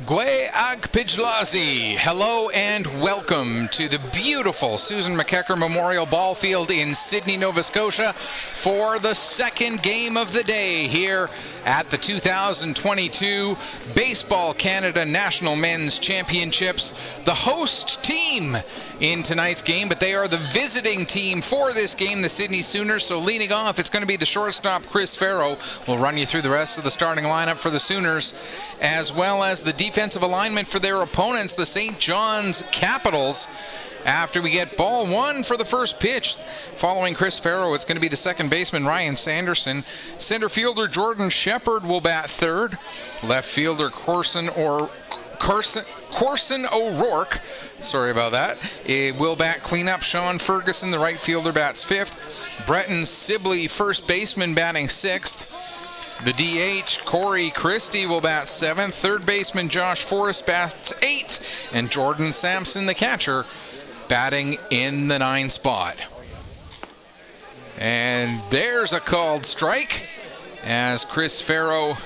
Gwe Agpijlazi. Hello and welcome to the beautiful Susan McEachern Memorial Ball Field in Sydney, Nova Scotia for the second game of the day here at the 2022 Baseball Canada National Men's Championships. The host team in tonight's game, but they are the visiting team for this game, the Sydney Sooners. So leading off, it's going to be the shortstop, Chris Farrow. We'll run you through the rest of the starting lineup for the Sooners, as well as the defensive alignment for their opponents, the St. John's Capitals. After we get ball one for the first pitch, following Chris Farrow, it's going to be the second baseman, Ryan Sanderson. Center fielder Jordan Shepard will bat third. Left fielder Corson O'Rourke, sorry about that, it will bat cleanup. Sean Ferguson, the right fielder, bats fifth. Breton Sibley, first baseman, batting sixth. The DH, Corey Christie, will bat seventh. Third baseman Josh Forrest bats eighth. And Jordan Sampson, the catcher, batting in the 9 spot. And there's a called strike as Chris Farrow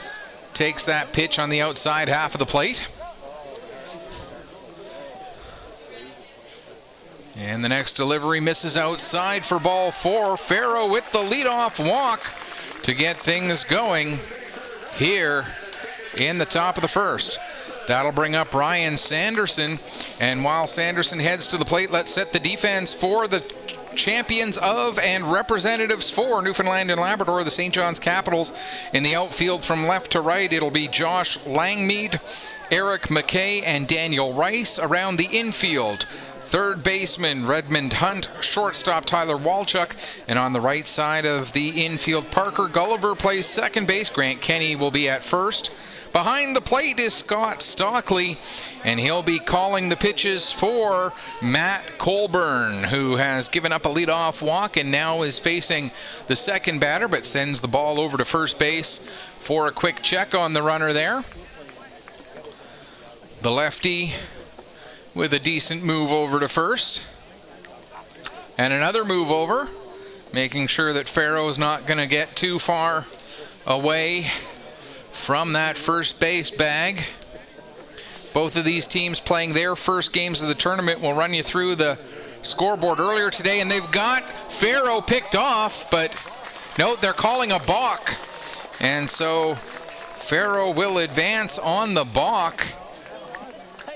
takes that pitch on the outside half of the plate. And the next delivery misses outside for ball 4. Farrow with the leadoff walk to get things going here in the top of the first. That'll bring up Ryan Sanderson. And while Sanderson heads to the plate, let's set the defense for the champions of and representatives for Newfoundland and Labrador, the St. John's Capitals. In the outfield from left to right, it'll be Josh Langmead, Eric McKay, and Daniel Rice. Around the infield, third baseman Redmond Hunt, shortstop Tyler Walchuk, and on the right side of the infield, Parker Gulliver plays second base. Grant Kenny will be at first. Behind the plate is Scott Stockley, and he'll be calling the pitches for Matt Colburn, who has given up a leadoff walk and now is facing the second batter, but sends the ball over to first base for a quick check on the runner there. The lefty with a decent move over to first. And another move over, making sure that Farrow's not going to get too far away from that first base bag. Both of these teams playing their first games of the tournament. We'll run you through the scoreboard earlier today, and they've got Farrow picked off, but note they're calling a balk. And so Farrow will advance on the balk.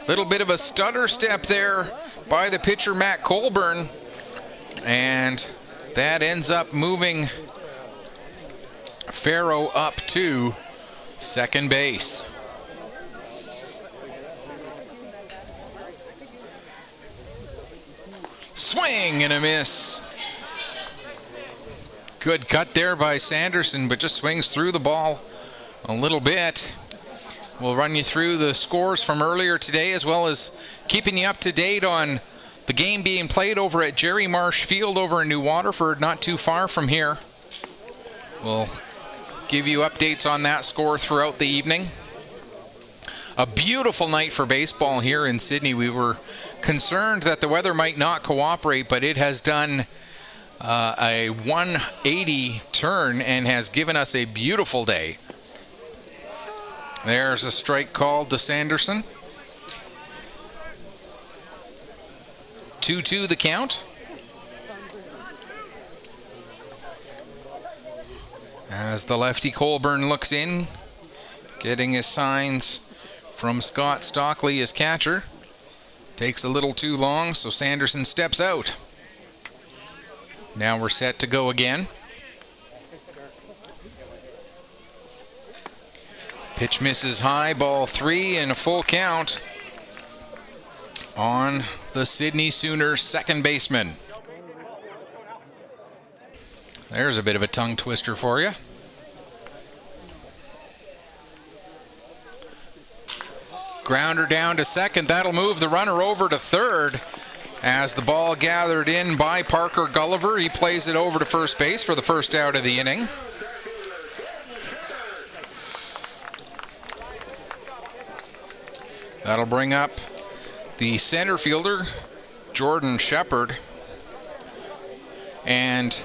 Little bit of a stutter step there by the pitcher, Matt Colburn, and that ends up moving Farrow up to second base. Swing and a miss. Good cut there by Sanderson, but just swings through the ball a little bit. We'll run you through the scores from earlier today, as well as keeping you up to date on the game being played over at Jerry Marsh Field over in New Waterford, not too far from here. We'll give you updates on that score throughout the evening. A beautiful night for baseball here in Sydney. We were concerned that the weather might not cooperate, but it has done a 180 turn and has given us a beautiful day. There's a strike called to Sanderson. 2-2 the count. As the lefty Colburn looks in, getting his signs from Scott Stockley, his catcher. Takes a little too long, so Sanderson steps out. Now we're set to go again. Pitch misses high, ball 3 and a full count on the Sydney Sooners second baseman. There's a bit of a tongue twister for you. Grounder down to second. That'll move the runner over to third as the ball gathered in by Parker Gulliver. He plays it over to first base for the first out of the inning. That'll bring up the center fielder, Jordan Shepard. And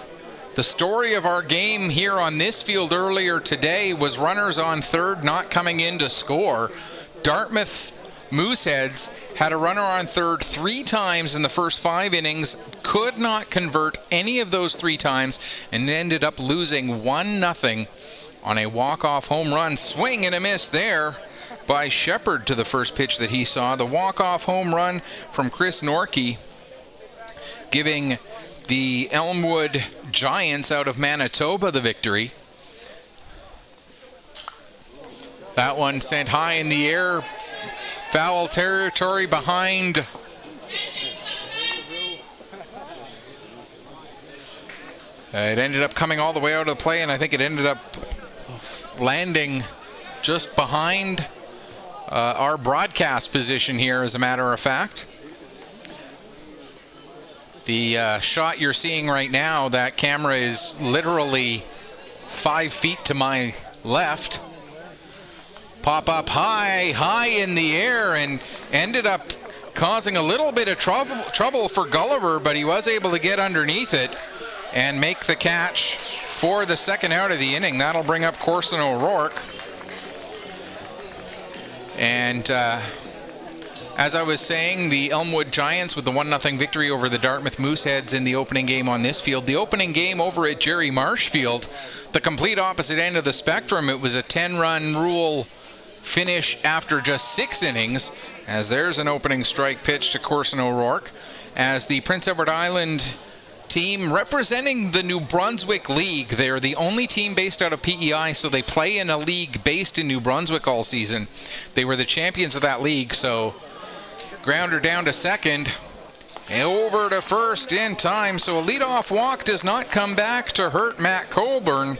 the story of our game here on this field earlier today was runners on third not coming in to score. Dartmouth Mooseheads had a runner on third 3 times in the first 5 innings, could not convert any of those 3 times, and ended up losing 1-0 on a walk-off home run. Swing and a miss there by Shepard to the first pitch that he saw. The walk-off home run from Chris Norkie, giving the Elmwood Giants out of Manitoba the victory. That one sent high in the air. Foul territory behind. It ended up coming all the way out of play, and I think it ended up landing just behind our broadcast position here, as a matter of fact. The shot you're seeing right now, that camera is literally 5 feet to my left. Pop up high in the air, and ended up causing a little bit of trouble for Gulliver, but he was able to get underneath it and make the catch for the second out of the inning. That'll bring up Corson O'Rourke. And as I was saying, the Elmwood Giants with the 1-0 victory over the Dartmouth Mooseheads in the opening game on this field. The opening game over at Jerry Marsh Field, the complete opposite end of the spectrum. It was a 10-run rule finish after just 6 innings, as there's an opening strike pitch to Corson O'Rourke, as the Prince Edward Island team representing the New Brunswick League. They're the only team based out of PEI, so they play in a league based in New Brunswick all season. They were the champions of that league, so grounder down to second, over to first in time, so a leadoff walk does not come back to hurt Matt Colburn,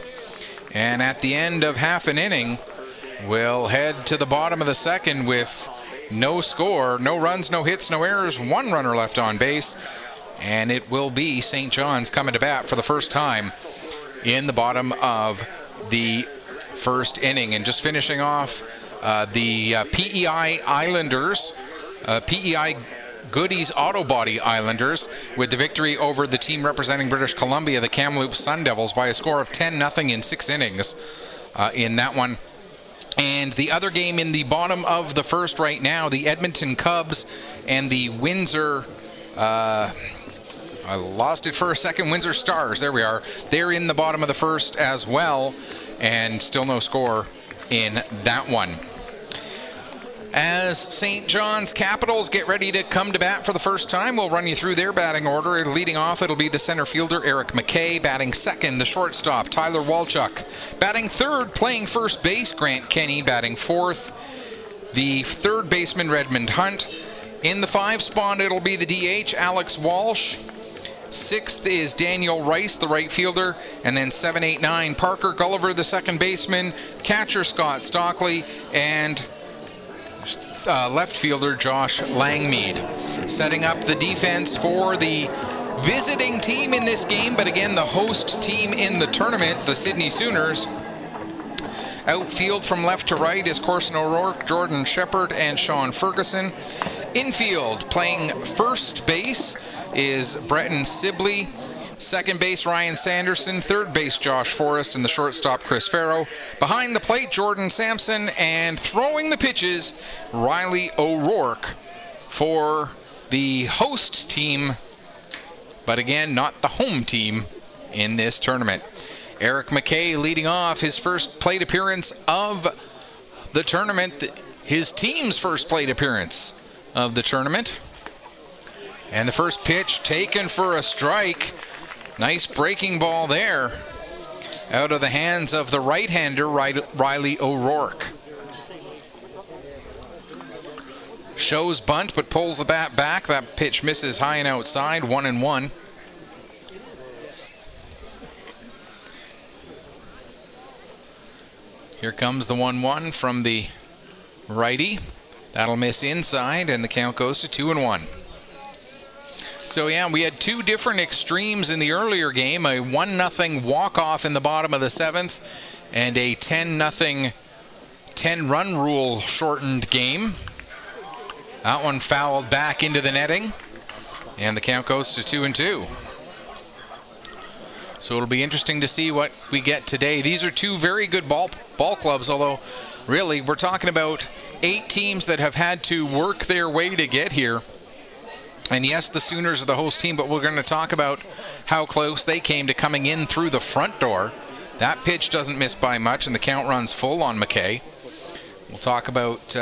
and at the end of half an inning, we'll head to the bottom of the second with no score, no runs, no hits, no errors, 1 runner left on base. And it will be St. John's coming to bat for the first time in the bottom of the first inning. And just finishing off the PEI Islanders, PEI Goodies Auto Body Islanders, with the victory over the team representing British Columbia, the Kamloops Sun Devils, by a score of 10-0 in 6 innings in that one. And the other game in the bottom of the first right now, the Edmonton Cubs and the Windsor, I lost it for a second, Windsor Stars, there we are. They're in the bottom of the first as well, and still no score in that one. As St. John's Capitals get ready to come to bat for the first time, we'll run you through their batting order. Leading off, it'll be the center fielder, Eric McKay. Batting second, the shortstop, Tyler Walchuk. Batting third, playing first base, Grant Kenny. Batting fourth, the third baseman, Redmond Hunt. In the 5 spot, it'll be the DH, Alex Walsh. 6th is Daniel Rice, the right fielder. And then 7, 8, 9, Parker Gulliver, the second baseman. Catcher, Scott Stockley. And left fielder Josh Langmead. Setting up the defense for the visiting team in this game, but again the host team in the tournament, the Sydney Sooners. Outfield from left to right is Corson O'Rourke, Jordan Shepard, and Sean Ferguson. Infield, playing first base, is Breton Sibley. Second base, Ryan Sanderson. Third base, Josh Forrest. And the shortstop, Chris Farrow. Behind the plate, Jordan Sampson. And throwing the pitches, Riley O'Rourke for the host team, but again, not the home team in this tournament. Eric McKay leading off, his first plate appearance of the tournament, his team's first plate appearance of the tournament. And the first pitch taken for a strike. Nice breaking ball there out of the hands of the right-hander, Riley O'Rourke. Shows bunt, but pulls the bat back. That pitch misses high and outside, 1-1. Here comes the 1-1 from the righty. That'll miss inside, and the count goes to 2-1. So yeah, we had 2 different extremes in the earlier game, a 1-0 walk-off in the bottom of the 7th, and a 10-0 10-run rule shortened game. That one fouled back into the netting, and the count goes to 2-2. So it'll be interesting to see what we get today. These are 2 very good ball clubs, although really, we're talking about 8 teams that have had to work their way to get here. And yes, the Sooners are the host team, but we're going to talk about how close they came to coming in through the front door. That pitch doesn't miss by much, and the count runs full on McKay. We'll talk about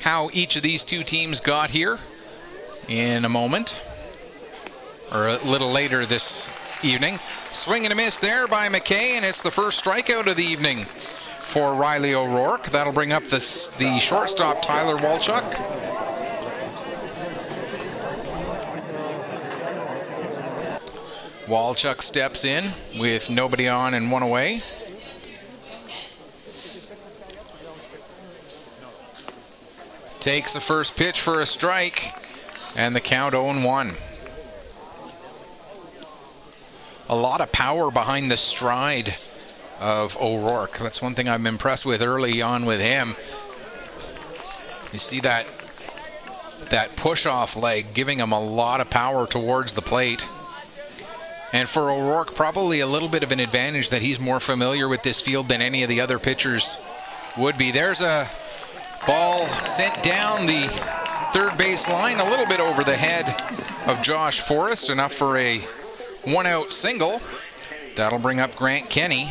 how each of these 2 teams got here in a moment, or a little later this evening. Swing and a miss there by McKay, and it's the first strikeout of the evening for Riley O'Rourke. That'll bring up the shortstop, Tyler Walchuk. Walchuk steps in with nobody on and 1 away. Takes the first pitch for a strike, and the count 0-1. A lot of power behind the stride of O'Rourke. That's one thing I'm impressed with early on with him. You see that push-off leg giving him a lot of power towards the plate. And for O'Rourke, probably a little bit of an advantage that he's more familiar with this field than any of the other pitchers would be. There's a ball sent down the third base line, a little bit over the head of Josh Forrest, enough for a 1-out single. That'll bring up Grant Kenny.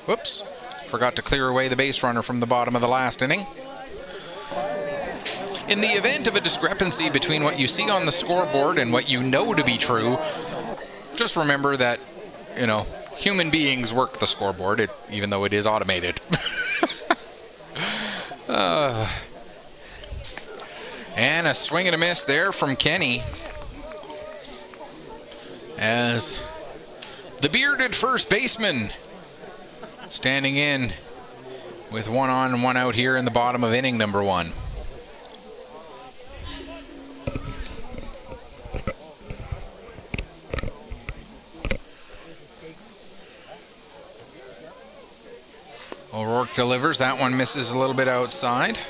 Whoops, forgot to clear away the base runner from the bottom of the last inning. In the event of a discrepancy between what you see on the scoreboard and what you know to be true, just remember that, human beings work the scoreboard, even though it is automated. And a swing and a miss there from Kenny, as the bearded first baseman standing in with 1 on and 1 out here in the bottom of inning number 1. O'Rourke delivers. That one misses a little bit outside.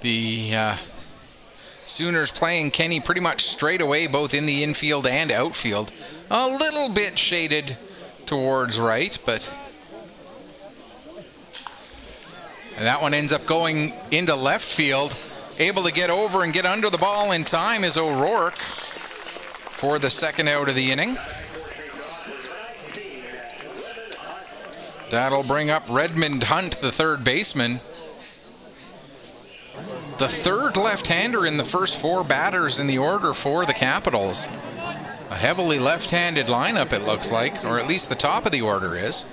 The Sooners playing Kenny pretty much straight away, both in the infield and outfield. A little bit shaded towards right, but that one ends up going into left field. Able to get over and get under the ball in time is O'Rourke for the second out of the inning. That'll bring up Redmond Hunt, the third baseman. The third left-hander in the first 4 batters in the order for the Capitals. A heavily left-handed lineup, it looks like, or at least the top of the order is.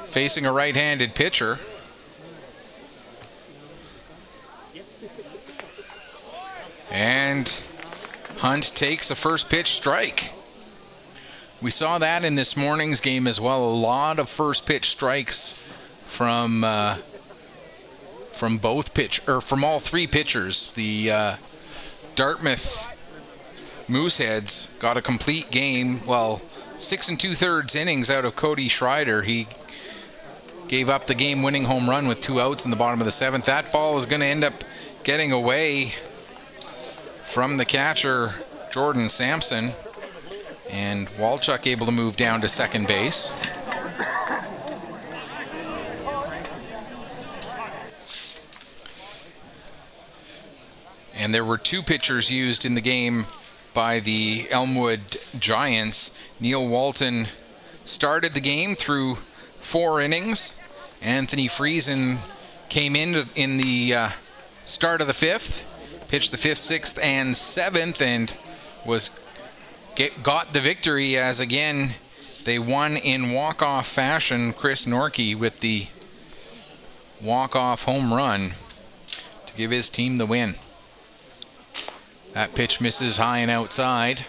Facing a right-handed pitcher. And Hunt takes the first pitch strike. We saw that in this morning's game as well. A lot of first pitch strikes from all 3 pitchers. The Dartmouth Mooseheads got a complete game. 6 2/3 innings out of Cody Schreider. He gave up the game-winning home run with 2 outs in the bottom of the 7th. That ball is going to end up getting away from the catcher, Jordan Sampson, and Walchuk able to move down to second base. And there were 2 pitchers used in the game by the Elmwood Giants. Neil Walton started the game through 4 innings. Anthony Friesen came in the start of the 5th. Pitched the 5th, 6th, and 7th, and got the victory as, again, they won in walk-off fashion. Chris Norkey with the walk-off home run to give his team the win. That pitch misses high and outside.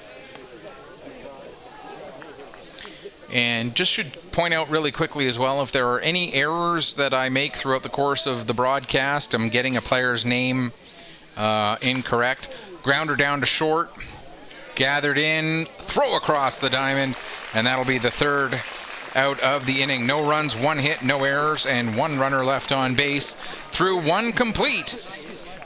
And just should point out really quickly as well, if there are any errors that I make throughout the course of the broadcast, I'm getting a player's name incorrect. Grounder down to short, gathered in, throw across the diamond, and that'll be the 3rd out of the inning. No runs, 1 hit, no errors, and 1 runner left on base through 1 complete.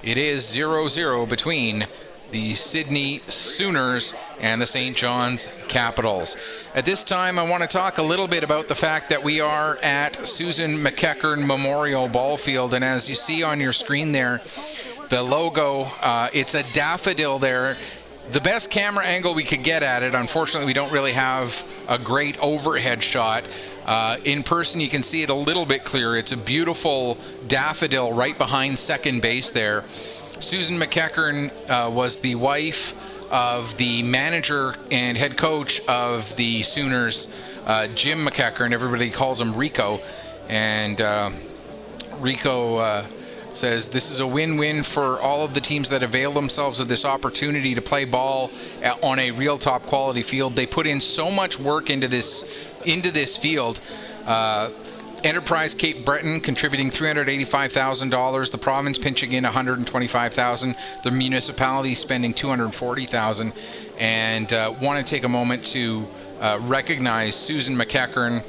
It is 0-0 between the Sydney Sooners and the St. John's Capitals. At this time, I want to talk a little bit about the fact that we are at Susan McEachern Memorial Ballfield, and as you see on your screen there, the logo, it's a daffodil there. The best camera angle we could get at it, unfortunately we don't really have a great overhead shot. In person you can see it a little bit clearer. It's a beautiful daffodil right behind second base there. Susan McEachern was the wife of the manager and head coach of the Sooners, Jim McEachern. Everybody calls him Rico. And Rico says this is a win-win for all of the teams that avail themselves of this opportunity to play ball on a real top quality field. They put in so much work into this field. Enterprise Cape Breton contributing $385,000, the province pitching in $125,000, the municipality spending $240,000, and want to take a moment to recognize Susan McEachern,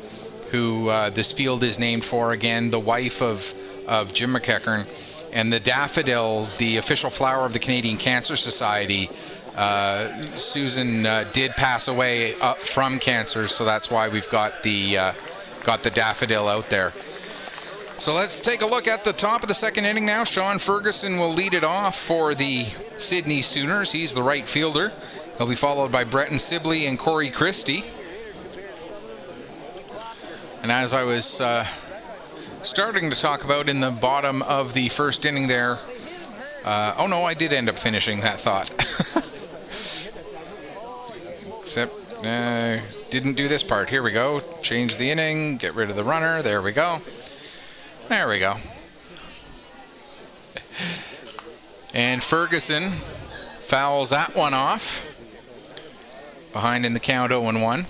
who this field is named for, again, the wife of Jim McEachern, and the daffodil, the official flower of the Canadian Cancer Society. Susan did pass away from cancer, so that's why we've got the daffodil out there. So let's take a look at the top of the second inning now. Sean Ferguson will lead it off for the Sydney Sooners. He's the right fielder. He'll be followed by Bretton Sibley and Corey Christie. And as I was starting to talk about in the bottom of the first inning there, oh no, I did end up finishing that thought. Except didn't do this part. Here we go. Change the inning, get rid of the runner. There we go. There we go. And Ferguson fouls that one off. Behind in the count, 0-1.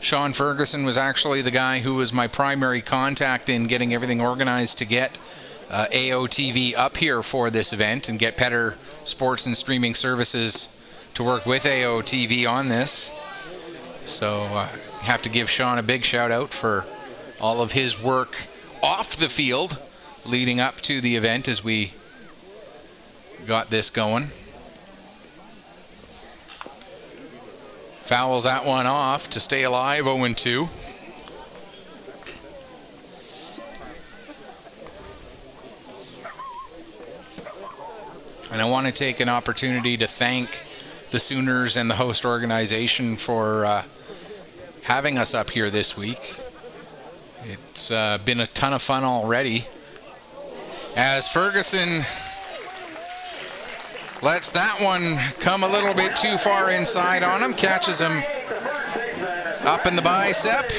Sean Ferguson was actually the guy who was my primary contact in getting everything organized to get AOTV up here for this event and get Petter Sports and Streaming Services to work with AOTV on this. So have to give Sean a big shout out for all of his work off the field leading up to the event as we got this going. Fouls that one off to stay alive, 0-2. And I want to take an opportunity to thank the Sooners and the host organization for having us up here this week. It's been a ton of fun already. As Ferguson lets that one come a little bit too far inside on him, catches him up in the bicep,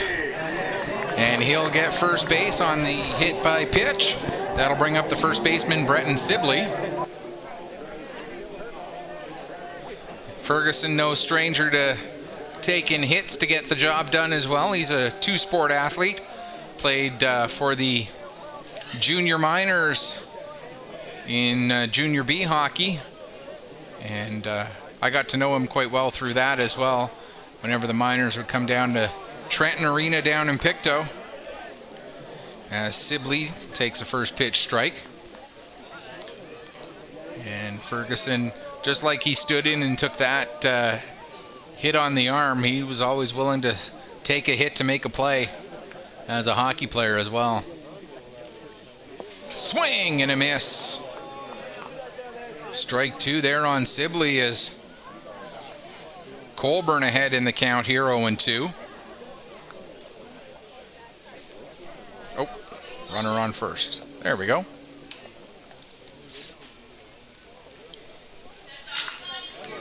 and he'll get first base on the hit by pitch. That'll bring up the first baseman, Bretton Sibley. Ferguson, no stranger to taking hits to get the job done as well. He's a two-sport athlete. Played for the junior minors in Junior B hockey. And I got to know him quite well through that as well. Whenever the minors would come down to Trenton Arena down in Pictou. As Sibley takes a first pitch strike. And Ferguson, just like he stood in and took that hit on the arm, he was always willing to take a hit to make a play as a hockey player as well. Swing and a miss. Strike two there on Sibley as Colburn ahead in the count here, 0-2. Oh, runner on first. There we go.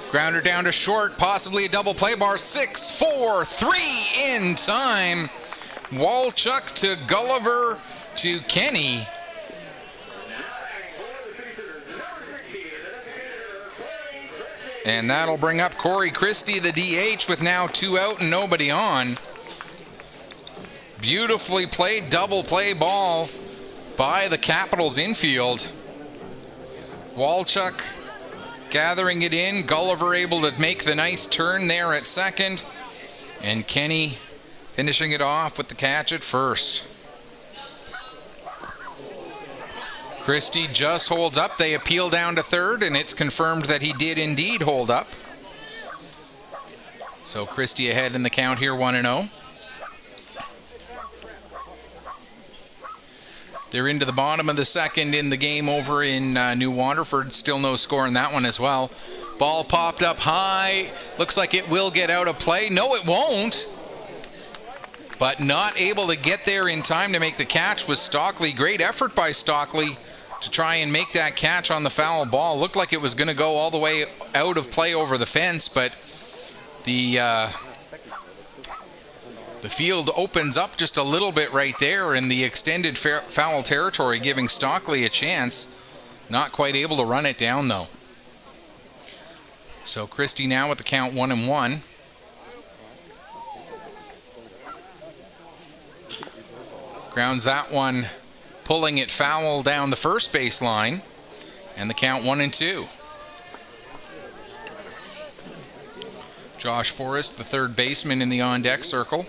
Grounder down to short, possibly a double play bar. 6-4-3 in time. Walchuk to Gulliver to Kenny. And that'll bring up Corey Christie, the DH, with now 2 out and nobody on. Beautifully played double play ball by the Capitals infield. Walchuk gathering it in. Gulliver able to make the nice turn there at second. And Kenny finishing it off with the catch at first. Christie just holds up. They appeal down to third, and it's confirmed that he did indeed hold up. So Christie ahead in the count here, 1-0. They're into the bottom of the second in the game over in New Waterford. Still no score in that one as well. Ball popped up high. Looks like it will get out of play. No, it won't. But not able to get there in time to make the catch was Stockley. Great effort by Stockley to try and make that catch on the foul ball. Looked like it was going to go all the way out of play over the fence, but the field opens up just a little bit right there in the extended foul territory, giving Stockley a chance. Not quite able to run it down, though. So Christie now with the count 1-1. Grounds that one, pulling it foul down the first baseline, and the count 1-2. Josh Forrest, the third baseman in the on-deck circle.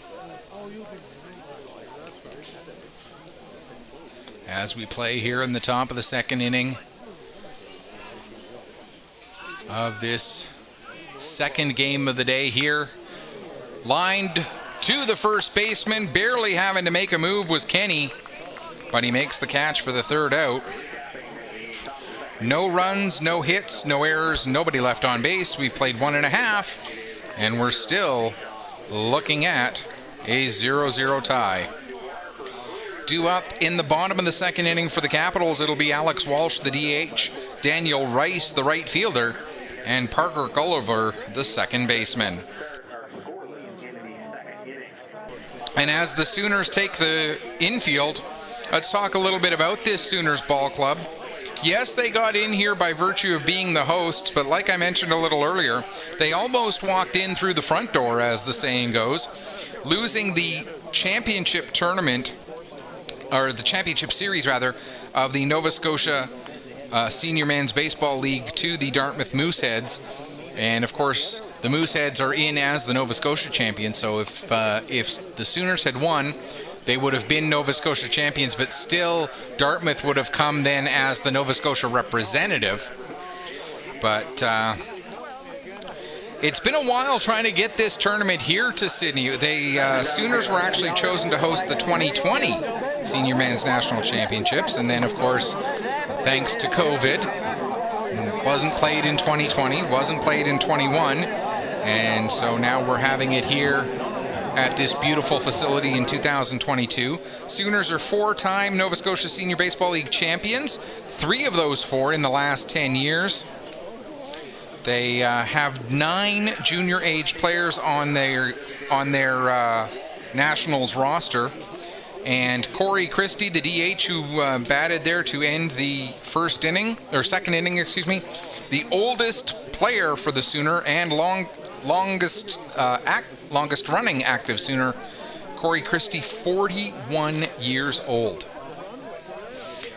As we play here in the top of the second inning of this second game of the day here. Lined to the first baseman, barely having to make a move was Kenny, but he makes the catch for the third out. No runs, no hits, no errors, nobody left on base. We've played 1.5, and we're still looking at a 0-0 tie. Due up in the bottom of the second inning for the Capitals, it'll be Alex Walsh, the DH, Daniel Rice, the right fielder, and Parker Gulliver, the second baseman. And as the Sooners take the infield, let's talk a little bit about this Sooners ball club. Yes, they got in here by virtue of being the hosts, but like I mentioned a little earlier, they almost walked in through the front door, as the saying goes, losing the championship tournament, or the championship series rather, of the Nova Scotia Senior Men's Baseball League to the Dartmouth Mooseheads. And of course, the Mooseheads are in as the Nova Scotia champions, so if the Sooners had won, they would have been Nova Scotia champions, but still Dartmouth would have come then as the Nova Scotia representative. But it's been a while trying to get this tournament here to Sydney. The Sooners were actually chosen to host the 2020 Senior Men's National Championships, and then of course, thanks to COVID, wasn't played in 2020, wasn't played in 21, and so now we're having it here at this beautiful facility in 2022. Sooners are 4-time Nova Scotia Senior Baseball League champions, 3 of those 4 in the last 10 years. They have 9 junior age players on their Nationals roster. And Corey Christie, the DH who batted there to end the second inning, the oldest player for the Sooner and longest running active Sooner, Corey Christie, 41 years old.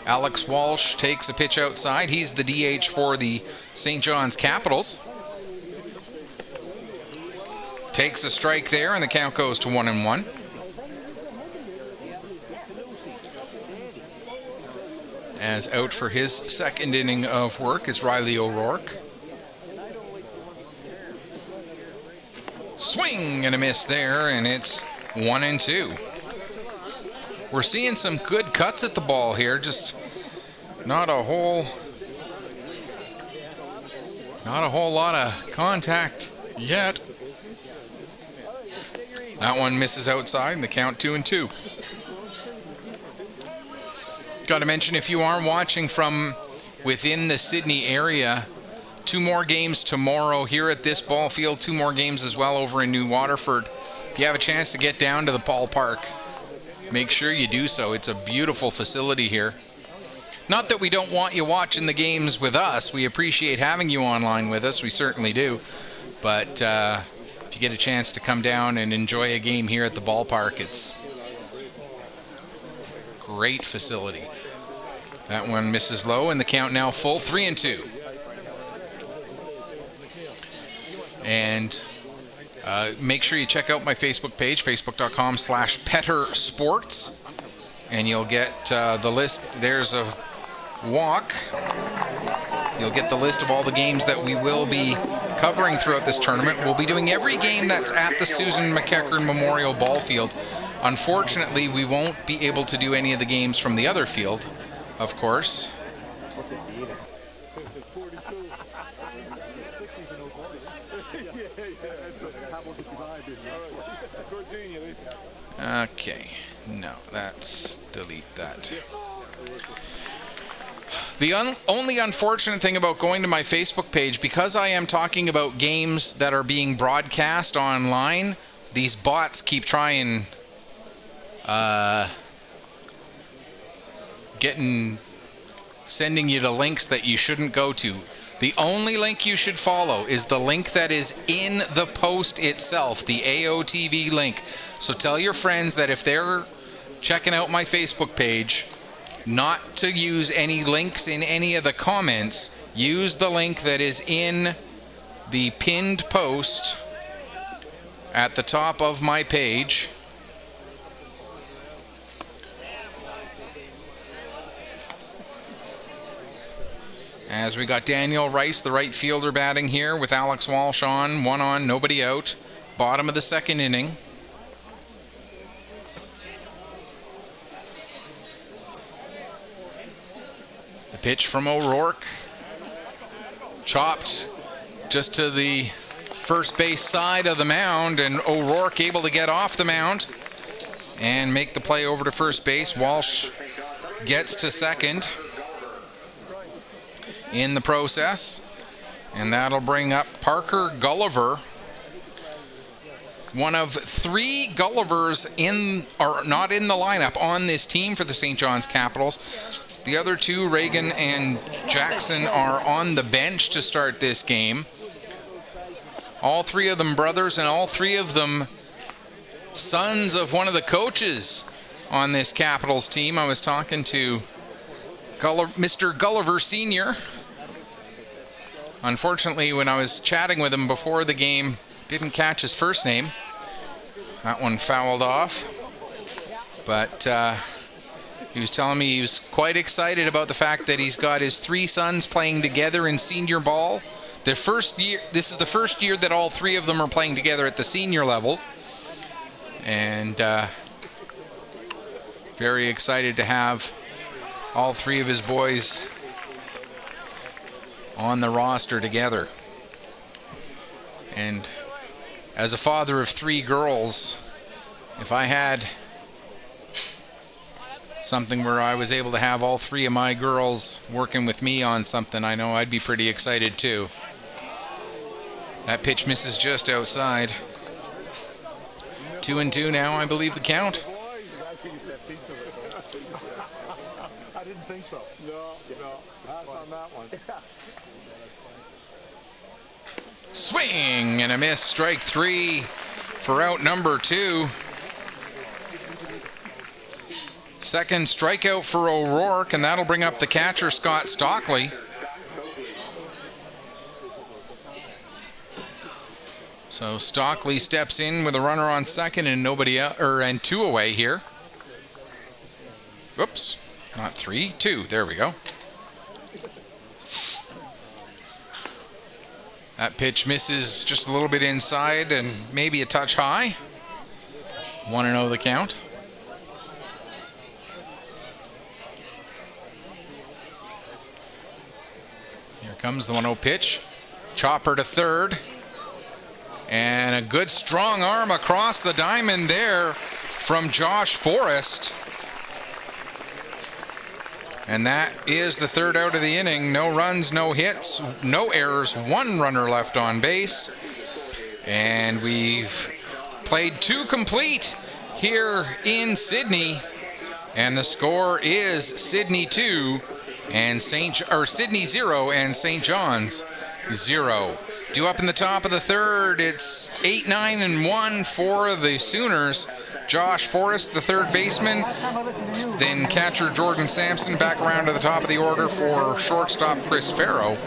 Alex Walsh takes a pitch outside. He's the DH for the St. John's Capitals. Takes a strike there, and the count goes to 1-1. As out for his second inning of work is Riley O'Rourke. Swing and a miss there, and it's 1-2. We're seeing some good cuts at the ball here, just not a whole lot of contact yet. That one misses outside, and the count 2-2. Got to mention, if you are watching from within the Sydney area, 2 more games tomorrow here at this ball field, 2 more games as well over in New Waterford. If you have a chance to get down to the ballpark, make sure you do so. It's a beautiful facility here. Not that we don't want you watching the games with us. We appreciate having you online with us. We certainly do. But if you get a chance to come down and enjoy a game here at the ballpark, it's a great facility. That one misses low, and the count now full, 3-2. And make sure you check out my Facebook page, facebook.com/PetterSports, and you'll get the list. There's a walk. You'll get the list of all the games that we will be covering throughout this tournament. We'll be doing every game that's at the Susan McEachern Memorial Ball Field. Unfortunately, we won't be able to do any of the games from the other field, of course. Okay, no, let's delete that. The only unfortunate thing about going to my Facebook page, because I am talking about games that are being broadcast online, these bots keep trying sending you to links that you shouldn't go to. The only link you should follow is the link that is in the post itself, the AOTV link. So tell your friends that if they're checking out my Facebook page, not to use any links in any of the comments. Use the link that is in the pinned post at the top of my page. As we got Daniel Rice, the right fielder, batting here with Alex Walsh on, 1 on, nobody out. Bottom of the second inning. The pitch from O'Rourke. Chopped just to the first base side of the mound, and O'Rourke able to get off the mound and make the play over to first base. Walsh gets to second in the process, and that'll bring up Parker Gulliver. One of 3 Gullivers not in the lineup on this team for the St. John's Capitals. The other 2, Reagan and Jackson, are on the bench to start this game. All 3 of them brothers, and all 3 of them sons of one of the coaches on this Capitals team. I was talking to Mr. Gulliver Sr. Unfortunately, when I was chatting with him before the game, didn't catch his first name. That one fouled off. But he was telling me he was quite excited about the fact that he's got his 3 sons playing together in senior ball. This is the first year that all 3 of them are playing together at the senior level. And very excited to have all 3 of his boys on the roster together. And as a father of 3 girls, if I had something where I was able to have all 3 of my girls working with me on something, I know I'd be pretty excited too. That pitch misses just outside. 2-2 now, I believe the count. I didn't think so. No, pass on that one. Swing and a miss, strike 3 for out number 2. Second strikeout for O'Rourke, and that'll bring up the catcher, Scott Stockley. So Stockley steps in with a runner on second and and 2 away here. Whoops, not 3, 2. There we go. That pitch misses just a little bit inside and maybe a touch high. 1-0 the count. Here comes the 1-0 pitch. Chopper to third. And a good strong arm across the diamond there from Josh Forrest. And that is the 3rd out of the inning. No runs, no hits, no errors, 1 runner left on base. And we've played 2 complete here in Sydney. And the score is Sydney 2 and Sydney 0 and St. John's 0. Due up in the top of the 3rd, it's 8-9-1 for the Sooners. Josh Forrest, the 3rd baseman, then catcher Jordan Sampson back around to the top of the order for shortstop Chris Farrow.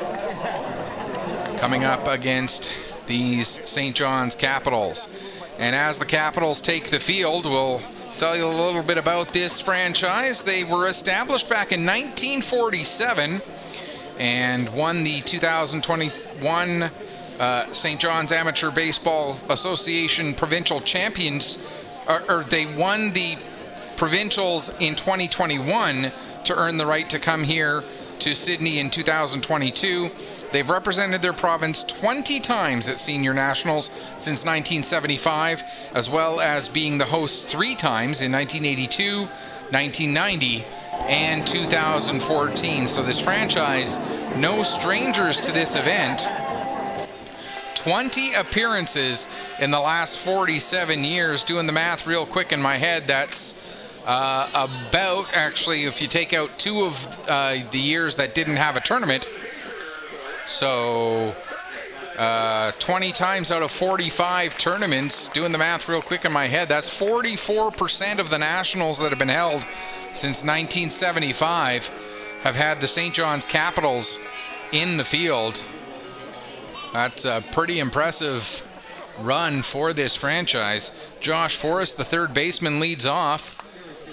Coming up against these St. John's Capitals. And as the Capitals take the field, we'll Tell you a little bit about this franchise. They were established back in 1947 and won the 2021 St. John's Amateur Baseball Association Provincial Champions, or they won the provincials in 2021 to earn the right to come here to Sydney in 2022. They've represented their province 20 times at senior nationals since 1975, as well as being the host 3 times in 1982, 1990, and 2014. So this franchise, no strangers to this event. 20 appearances in the last 47 years. Doing the math real quick in my head, that's about, actually, if you take out 2 of the years that didn't have a tournament, so 20 times out of 45 tournaments, doing the math real quick in my head, that's 44% of the nationals that have been held since 1975 have had the St. John's Capitals in the field. That's a pretty impressive run for this franchise. Josh Forrest, the third baseman, leads off.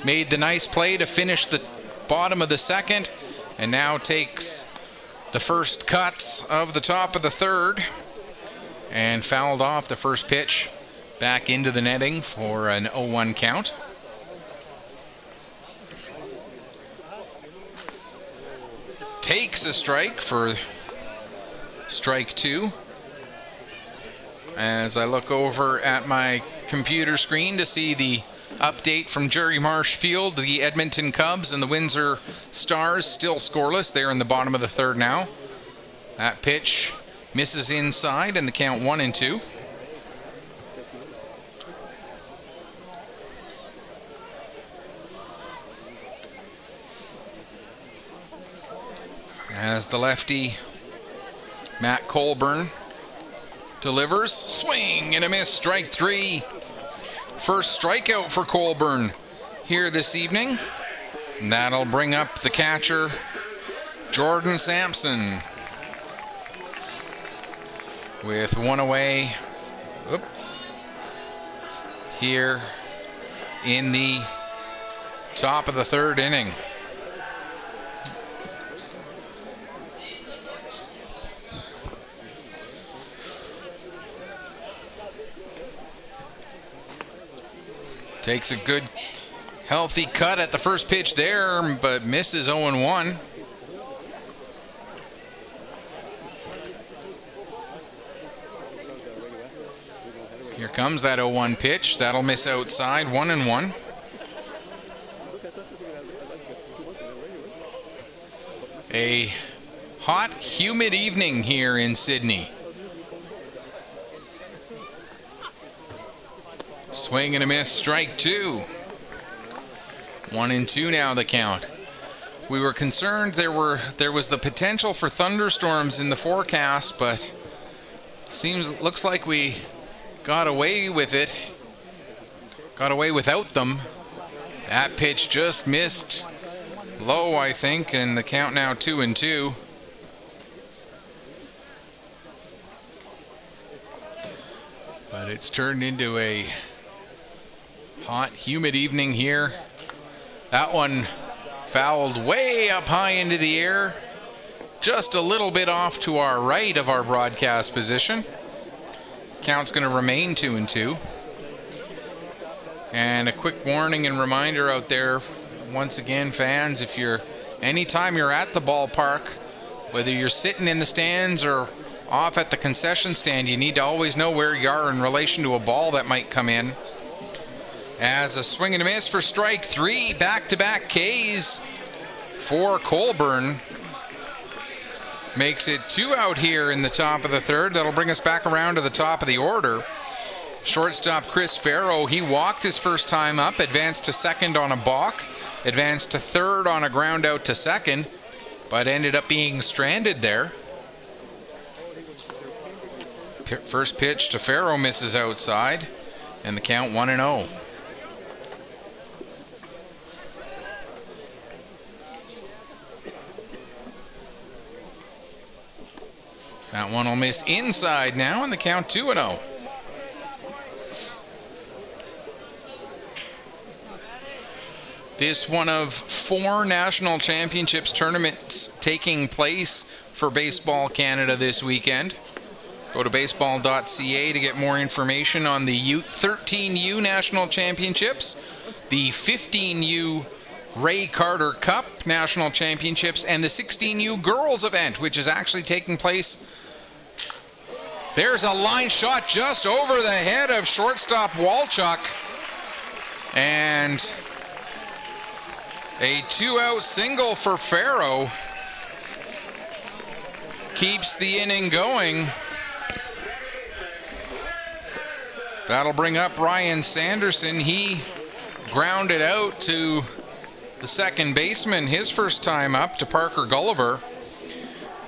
Made the nice play to finish the bottom of the second, and now takes the first cuts of the top of the third, and fouled off the first pitch back into the netting for an 0-1 count. Takes a strike for strike 2. As I look over at my computer screen to see the update from Jerry Marsh Field, the Edmonton Cubs and the Windsor Stars still scoreless. They're in the bottom of the third now. That pitch misses inside, and the count 1-2. As the lefty Matt Colburn delivers, swing and a miss, strike 3. First strikeout for Colburn here this evening. And that'll bring up the catcher, Jordan Sampson, with 1 away here in the top of the third inning. Takes a good, healthy cut at the first pitch there, but misses 0-1. Here comes that 0-1 pitch. That'll miss outside, 1-1. A hot, humid evening here in Sydney. Swing and a miss, strike 2. 1-2 now the count. We were concerned there was the potential for thunderstorms in the forecast, but looks like we got away with it. Got away without them. That pitch just missed low, I think, and the count now 2-2. But it's turned into a hot, humid evening here. That one fouled way up high into the air, just a little bit off to our right of our broadcast position. Count's going to remain 2-2. And a quick warning and reminder out there, once again, fans, if anytime you're at the ballpark, whether you're sitting in the stands or off at the concession stand, you need to always know where you are in relation to a ball that might come in. As a swing and a miss for strike 3, back-to-back Ks for Colburn. Makes it 2 out here in the top of the third. That'll bring us back around to the top of the order. Shortstop Chris Farrow, he walked his first time up, advanced to second on a balk, advanced to third on a ground out to second, but ended up being stranded there. First pitch to Farrow misses outside, and the count 1-0. That one will miss inside now, and the count 2-0. This one of 4 national championships tournaments taking place for Baseball Canada this weekend. Go to baseball.ca to get more information on the 13U National Championships, the 15U Ray Carter Cup National Championships, and the 16U Girls event, which is actually taking place. There's a line shot just over the head of shortstop Walchuk. And a 2-out single for Faro keeps the inning going. That'll bring up Ryan Sanderson. He grounded out to the second baseman his first time up, to Parker Gulliver.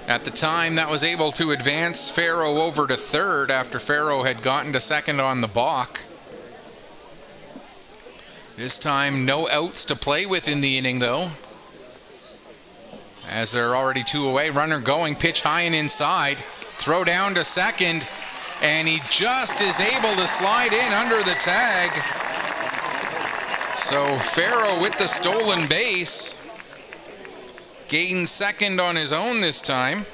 At the time, that was able to advance Faro over to third after Faro had gotten to second on the balk. This time, no outs to play with in the inning, though, as they're already 2 away. Runner going, pitch high and inside, throw down to second, and he just is able to slide in under the tag. So Faro with the stolen base, gained second on his own this time.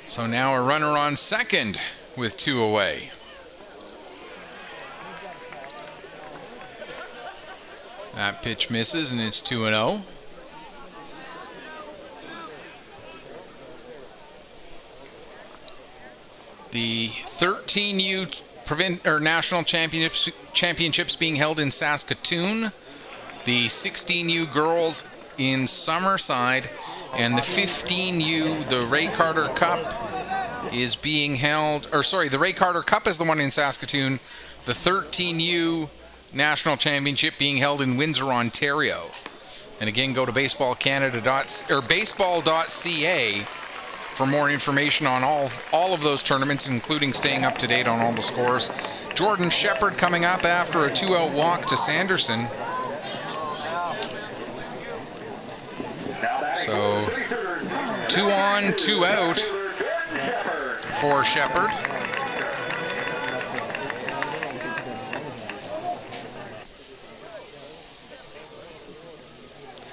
So now a runner on second with 2 away. That pitch misses and it's 2-0. The 13U national championships being held in Saskatoon, the 16U girls in Summerside, and the 15U, the Ray Carter Cup, is being held, the Ray Carter Cup is the one in Saskatoon, the 13U national championship being held in Windsor, Ontario. And again, go to baseball.ca for more information on all of those tournaments, including staying up to date on all the scores. Jordan Shepard coming up after a 2-out walk to Sanderson. So 2 on, 2 out for Shepard.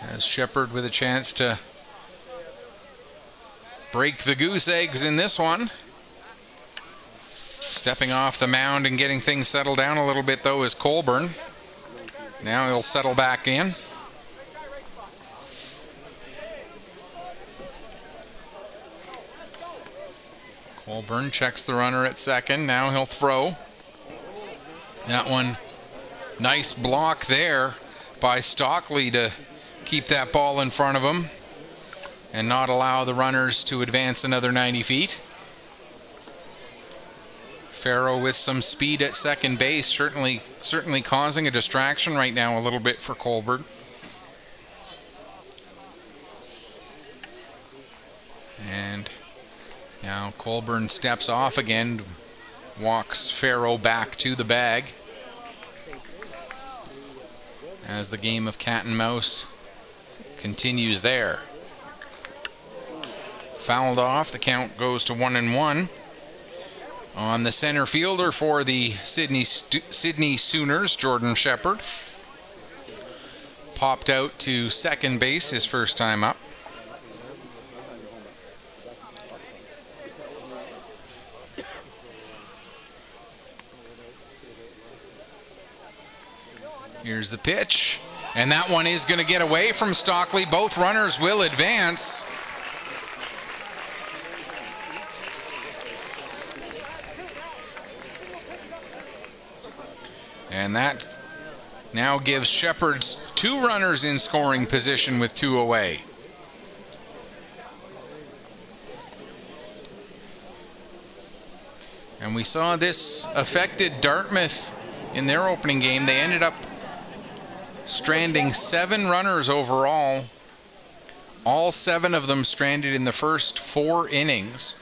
As Shepard with a chance to break the goose eggs in this one. Stepping off the mound and getting things settled down a little bit, though, is Colburn. Now he'll settle back in. Colburn checks the runner at second. Now he'll throw. That one, nice block there by Stockley to keep that ball in front of him and not allow the runners to advance another 90 feet. Faro with some speed at second base, certainly causing a distraction right now a little bit for Colburn. And now Colburn steps off again, walks Faro back to the bag as the game of cat and mouse continues there. Fouled off, the count goes to 1-1. On the center fielder for the Sydney Sooners, Jordan Shepard. Popped out to second base his first time up. Here's the pitch, and that one is going to get away from Stockley. Both runners will advance. And that now gives Shepard's 2 runners in scoring position with 2 away. And we saw this affected Dartmouth in their opening game. They ended up stranding 7 runners overall. All 7 of them stranded in the first 4 innings.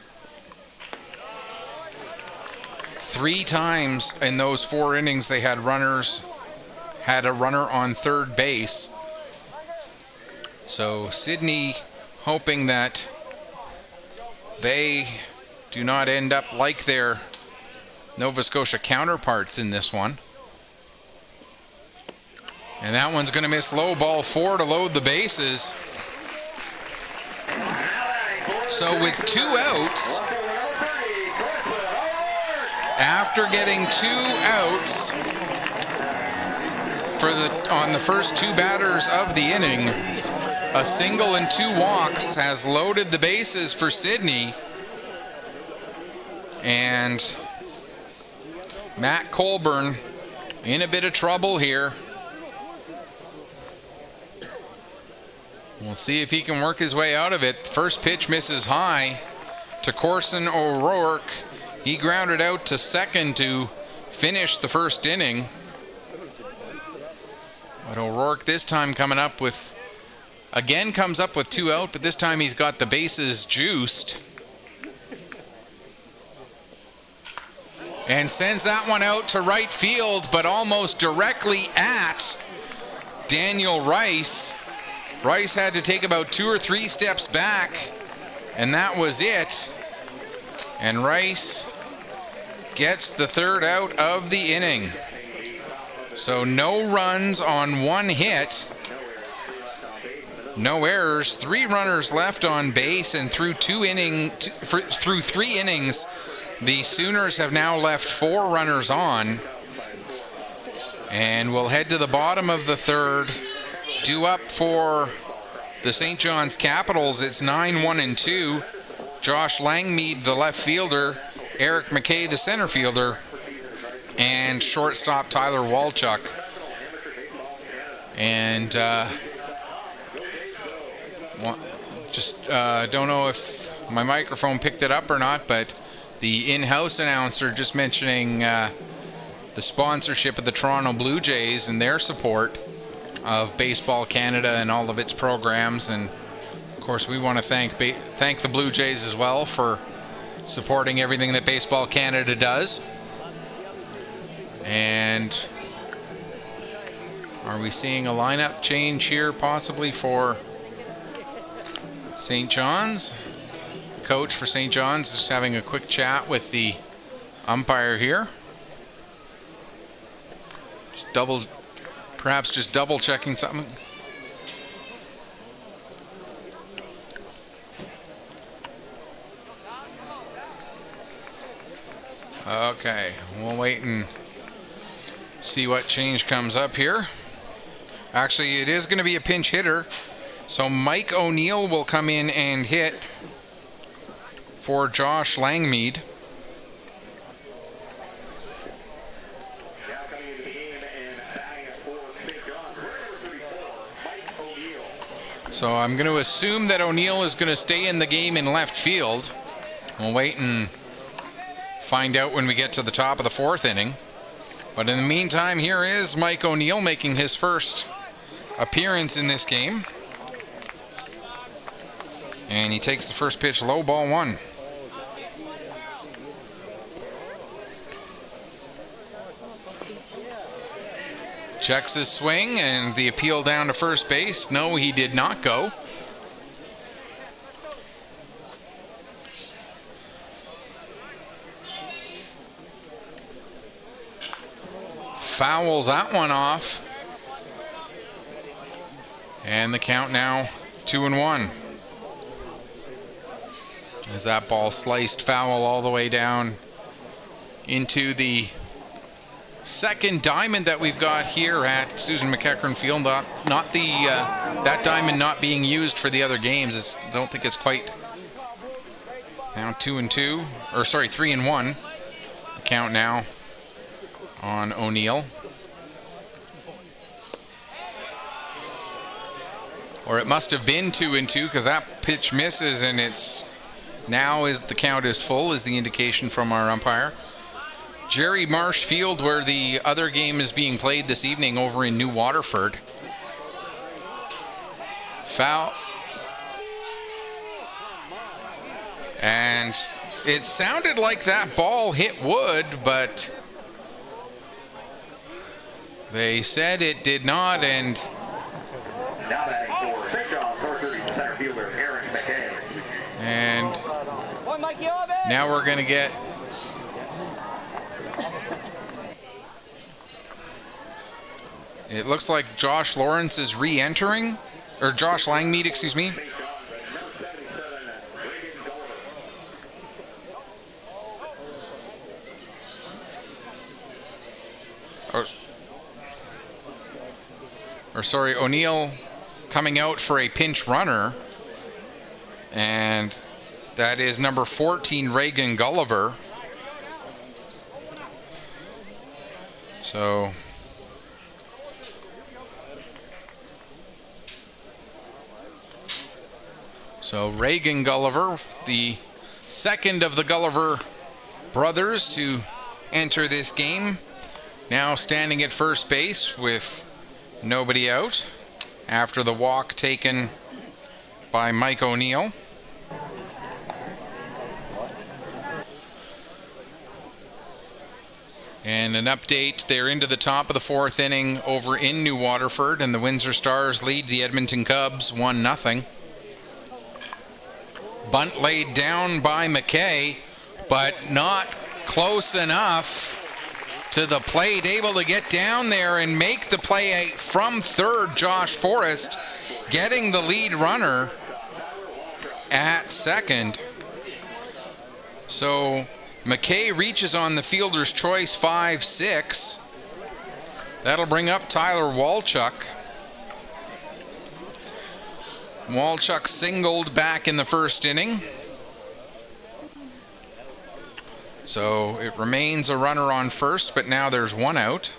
3 times in those 4 innings they had a runner on third base. So Sydney hoping that they do not end up like their Nova Scotia counterparts in this one. And that one's going to miss low. Ball 4 to load the bases. So with 2 outs, after getting 2 outs on the first 2 batters of the inning, a single and 2 walks has loaded the bases for Sydney. And Matt Colburn in a bit of trouble here. We'll see if he can work his way out of it. First pitch misses high to Corson O'Rourke. He grounded out to second to finish the first inning. But O'Rourke this time comes up with 2 out, but this time he's got the bases juiced. And sends that one out to right field, but almost directly at Daniel Rice. Rice had to take about 2 or 3 steps back, and that was it. And Rice gets the 3rd out of the inning. So no runs on 1 hit, no errors, 3 runners left on base, and through 3 innings, the Sooners have now left 4 runners on. And we'll head to the bottom of the 3rd. Due up for the St. John's Capitals, it's 9-1-2. Josh Langmead, the left fielder, Eric McKay, the center fielder, and shortstop Tyler Walchuk. And don't know if my microphone picked it up or not, but the in-house announcer just mentioning the sponsorship of the Toronto Blue Jays and their support of Baseball Canada and all of its programs. And of course we want to thank the Blue Jays as well for supporting everything that Baseball Canada does. And are we seeing a lineup change here possibly for St. John's? The coach for St. John's is having a quick chat with the umpire here. Perhaps just double checking something. Okay, we'll wait and see what change comes up here. Actually, it is going to be a pinch hitter. So Mike O'Neill will come in and hit for Josh Langmead. So I'm going to assume that O'Neill is going to stay in the game in left field. We'll wait and find out when we get to the top of the 4th inning. But in the meantime, here is Mike O'Neill making his first appearance in this game. And he takes the first pitch low, ball 1. Checks his swing and the appeal down to first base. No, he did not go. Fouls that one off. And the count now 2-1. As that ball sliced foul all the way down into the second diamond that we've got here at Susan McEachern Field. Not the that diamond not being used for the other games. I don't think it's quite now 2-2, or sorry, 3-1. The count now on O'Neill. Or it must have been 2-2 because that pitch misses, and it's now is the count is full is the indication from our umpire. Jerry Marsh Field, where the other game is being played this evening over in New Waterford. Foul. And it sounded like that ball hit wood, but they said it did not. And Now we're going to get it looks like Josh Lawrence is re-entering, or Josh Langmead, excuse me. Or sorry, O'Neill coming out for a pinch runner, and that is number 14, Reagan Gulliver. So Reagan Gulliver, the second of the Gulliver brothers to enter this game, now standing at first base with nobody out after the walk taken by Mike O'Neill. And an update, they're into the top of the fourth inning over in New Waterford, and the Windsor Stars lead the Edmonton Cubs 1-0. Bunt laid down by McKay, but not close enough to the plate, able to get down there and make the play from third. Josh Forrest getting the lead runner at second. So McKay reaches on the fielder's choice 5-6. That'll bring up Tyler Walchuk. Walchuk singled back in the first inning. So it remains a runner on first, but now there's one out.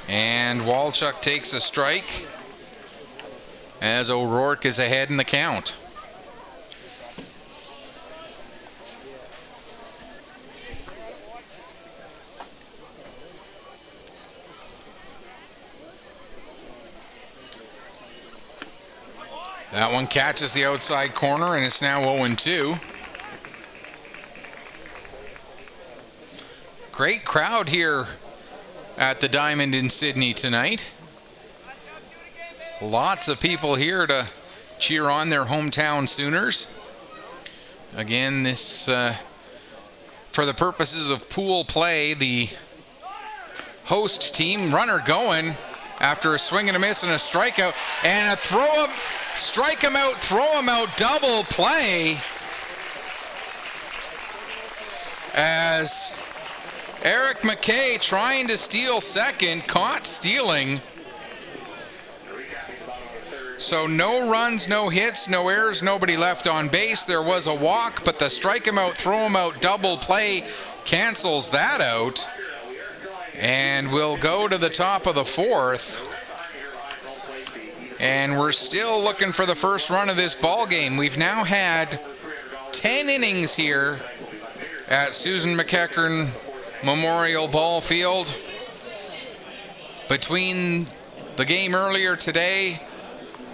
And Walchuk takes a strike as O'Rourke is ahead in the count. That one catches the outside corner, and it's now 0-2. Great crowd here at the Diamond in Sydney tonight. Lots of people here to cheer on their hometown Sooners. Again, this, for the purposes of pool play, the host team runner going after a swing and a miss and a strikeout, and a strike him out, throw him out, double play as Eric McKay trying to steal second, caught stealing. So no runs, no hits, no errors, nobody left on base. There was a walk, but the strike him out, throw him out, double play cancels that out. And we'll go to the top of the fourth. And we're still looking for the first run of this ball game. We've now had 10 innings here at Susan McEachern Memorial Ball Field. Between the game earlier today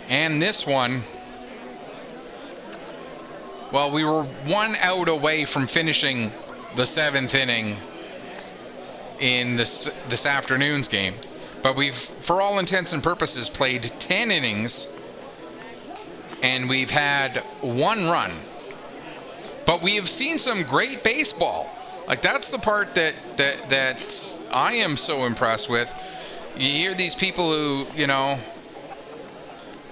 and this one, well, we were one out away from finishing the seventh inning in this afternoon's game. But we've, for all intents and purposes, played 10 innings, and we've had one run. But we have seen some great baseball. Like, that's the part that I am so impressed with. You hear these people who,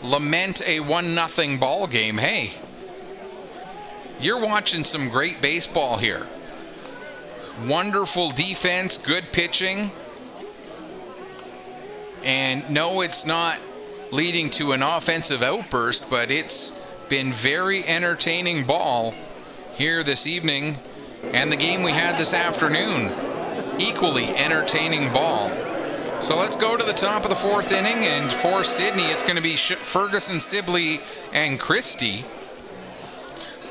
lament a 1-0 ball game. Hey, you're watching some great baseball here. Wonderful defense, good pitching. And no, it's not leading to an offensive outburst, but it's been very entertaining ball here this evening. And the game we had this afternoon, equally entertaining ball. So let's go to the top of the fourth inning, and for Sydney, it's going to be Ferguson, Sibley, and Christie,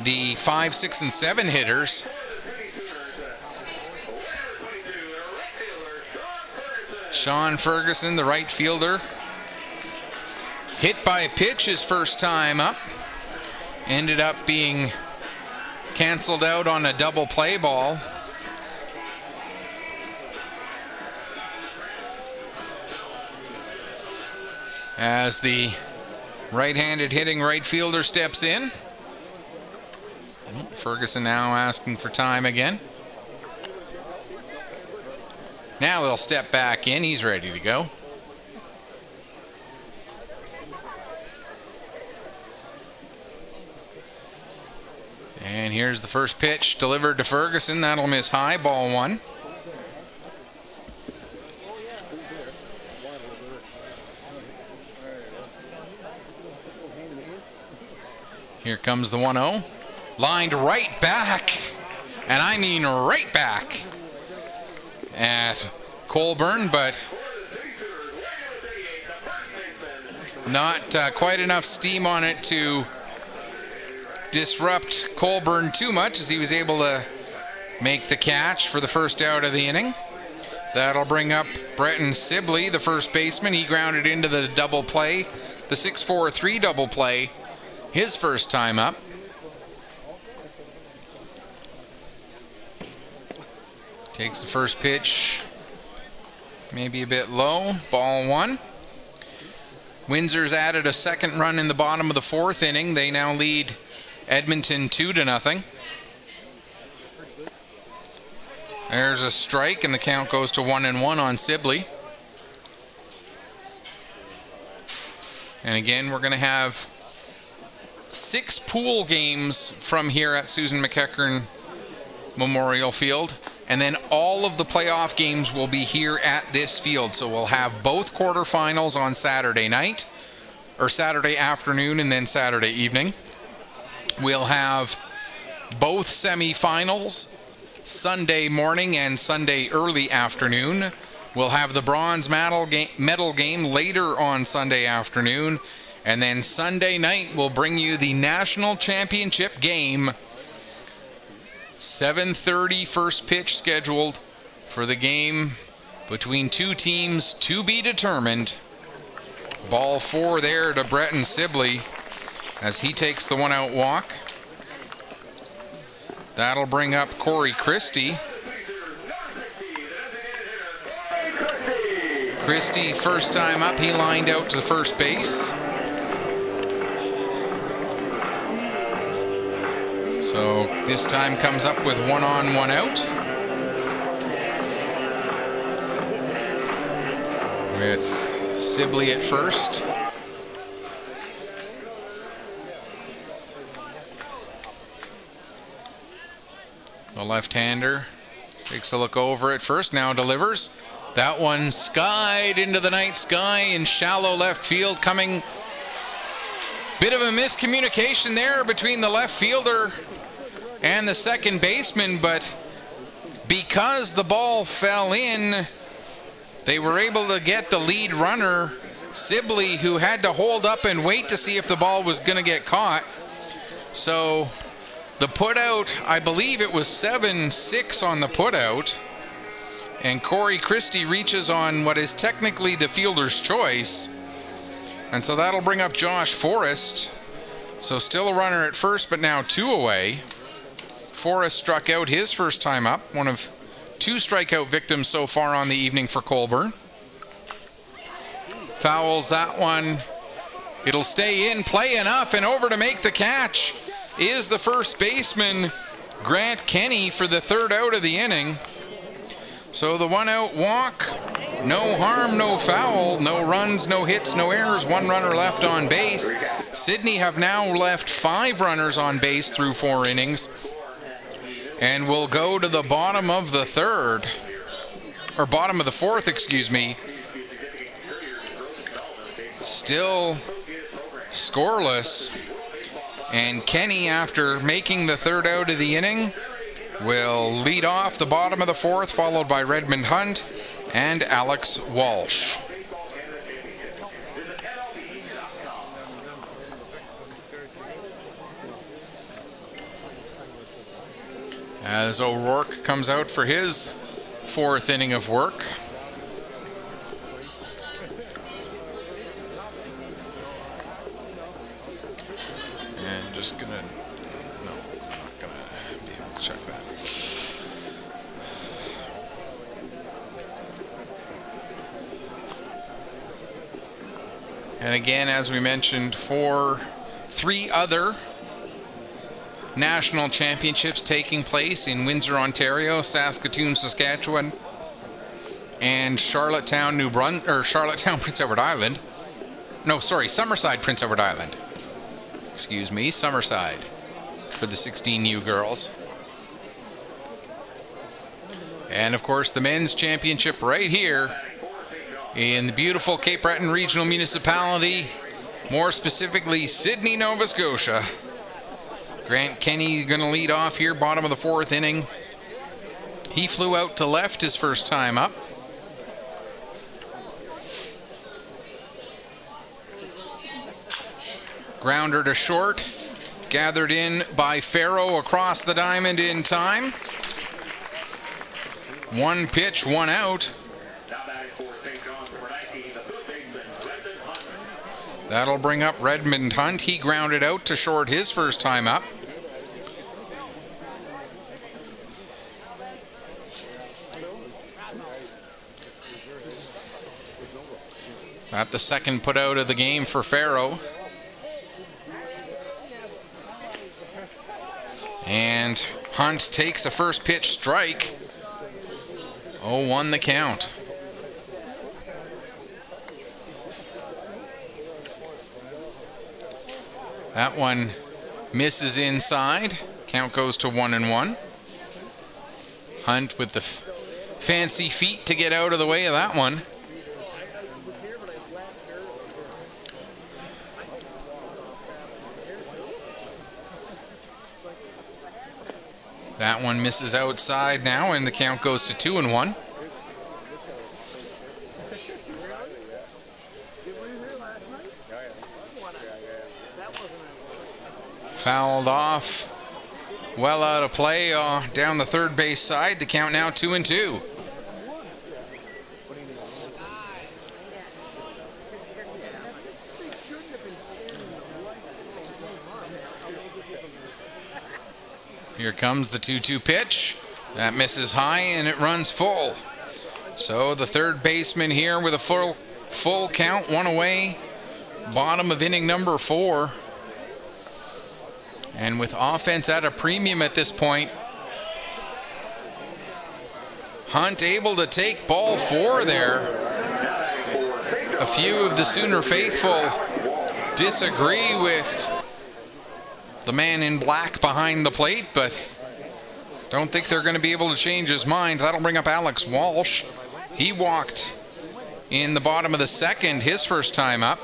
the 5, 6, and 7 hitters. Sean Ferguson, the right fielder, hit by a pitch his first time up. Ended up being canceled out on a double play ball. As the right-handed hitting right fielder steps in. Ferguson now asking for time again. Now he'll step back in. He's ready to go. And here's the first pitch delivered to Ferguson. That'll miss high, ball 1. Here comes the 1-0. Lined right back, and I mean right back at Colborne, but not quite enough steam on it to disrupt Colborne too much, as he was able to make the catch for the first out of the inning. That'll bring up Breton Sibley, the first baseman. He grounded into the double play, the 6-4-3 double play, his first time up. Takes the first pitch, maybe a bit low, ball 1. Windsor's added a second run in the bottom of the 4th inning. They now lead Edmonton 2-0. There's a strike, and the count goes to 1-1 on Sibley. And again, we're going to have 6 pool games from here at Susan McEachern Memorial Field. And then all of the playoff games will be here at this field. So we'll have both quarterfinals on Saturday night, or Saturday afternoon, and then Saturday evening. We'll have both semifinals Sunday morning and Sunday early afternoon. We'll have the bronze medal game later on Sunday afternoon. And then Sunday night we'll bring you the national championship game. 7:30 first pitch scheduled for the game between 2 teams to be determined. Ball 4 there to Breton Sibley as he takes the 1-out walk. That'll bring up Corey Christie. Christie, first time up, he lined out to first base. So this time comes up with 1 on, 1 out. With Sibley at first. The left-hander takes a look over at first, now delivers. That one skied into the night sky in shallow left field, coming. Bit of a miscommunication there between the left fielder and the second baseman, but because the ball fell in, they were able to get the lead runner, Sibley, who had to hold up and wait to see if the ball was going to get caught. So the putout, I believe it was 7-6 on the putout, and Corey Christie reaches on what is technically the fielder's choice. And so that'll bring up Josh Forrest. So still a runner at first, but now 2 away. Forrest struck out his first time up, one of 2 strikeout victims so far on the evening for Colborne. Fouls that one. It'll stay in, play enough, and over to make the catch is the first baseman, Grant Kenny, for the 3rd out of the inning. So the 1-out walk, no harm, no foul, no runs, no hits, no errors, 1 runner left on base. Sydney have now left 5 runners on base through 4 innings. And we'll go to the bottom of the 3rd, or bottom of the 4th, excuse me. Still scoreless. And Kenny, after making the 3rd out of the inning, will lead off the bottom of the 4th, followed by Redmond Hunt and Alex Walsh. As O'Rourke comes out for his 4th inning of work. And just gonna, no, I'm not gonna be able to check that. And again, as we mentioned, for 3 other national championships taking place in Windsor, Ontario, Saskatoon, Saskatchewan, and Charlottetown, Prince Edward Island. No, sorry, Summerside, Prince Edward Island. Excuse me, Summerside for the 16U girls. And of course, the men's championship right here in the beautiful Cape Breton Regional Municipality, more specifically Sydney, Nova Scotia. Grant Kenny going to lead off here, bottom of the 4th inning. He flew out to left his first time up. Grounder to short, gathered in by Farrow across the diamond in time. 1 pitch, 1 out. That'll bring up Redmond Hunt. He grounded out to short his first time up. At the second put out of the game for Farrow. And Hunt takes a first pitch strike. 0-1 the count. That one misses inside. Count goes to 1-1. Hunt with the fancy feet to get out of the way of that one. That one misses outside now, and the count goes to 2-1. Fouled off. Well out of play down the third base side. The count now 2-2. Here comes the 2-2 pitch. That misses high and it runs full. So the third baseman here with a full count, 1 away. Bottom of inning number 4. And with offense at a premium at this point, Hunt able to take ball 4 there. A few of the Sooner faithful disagree with the man in black behind the plate, but don't think they're going to be able to change his mind. That'll bring up Alex Walsh. He walked in the bottom of the second, his first time up.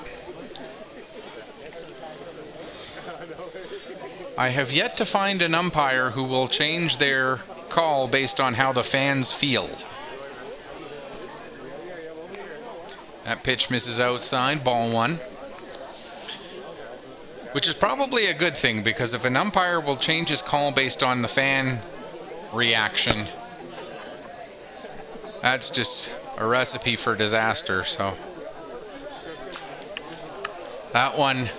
I have yet to find an umpire who will change their call based on how the fans feel. That pitch misses outside, ball 1. Which is probably a good thing, because if an umpire will change his call based on the fan reaction, that's just a recipe for disaster. So that one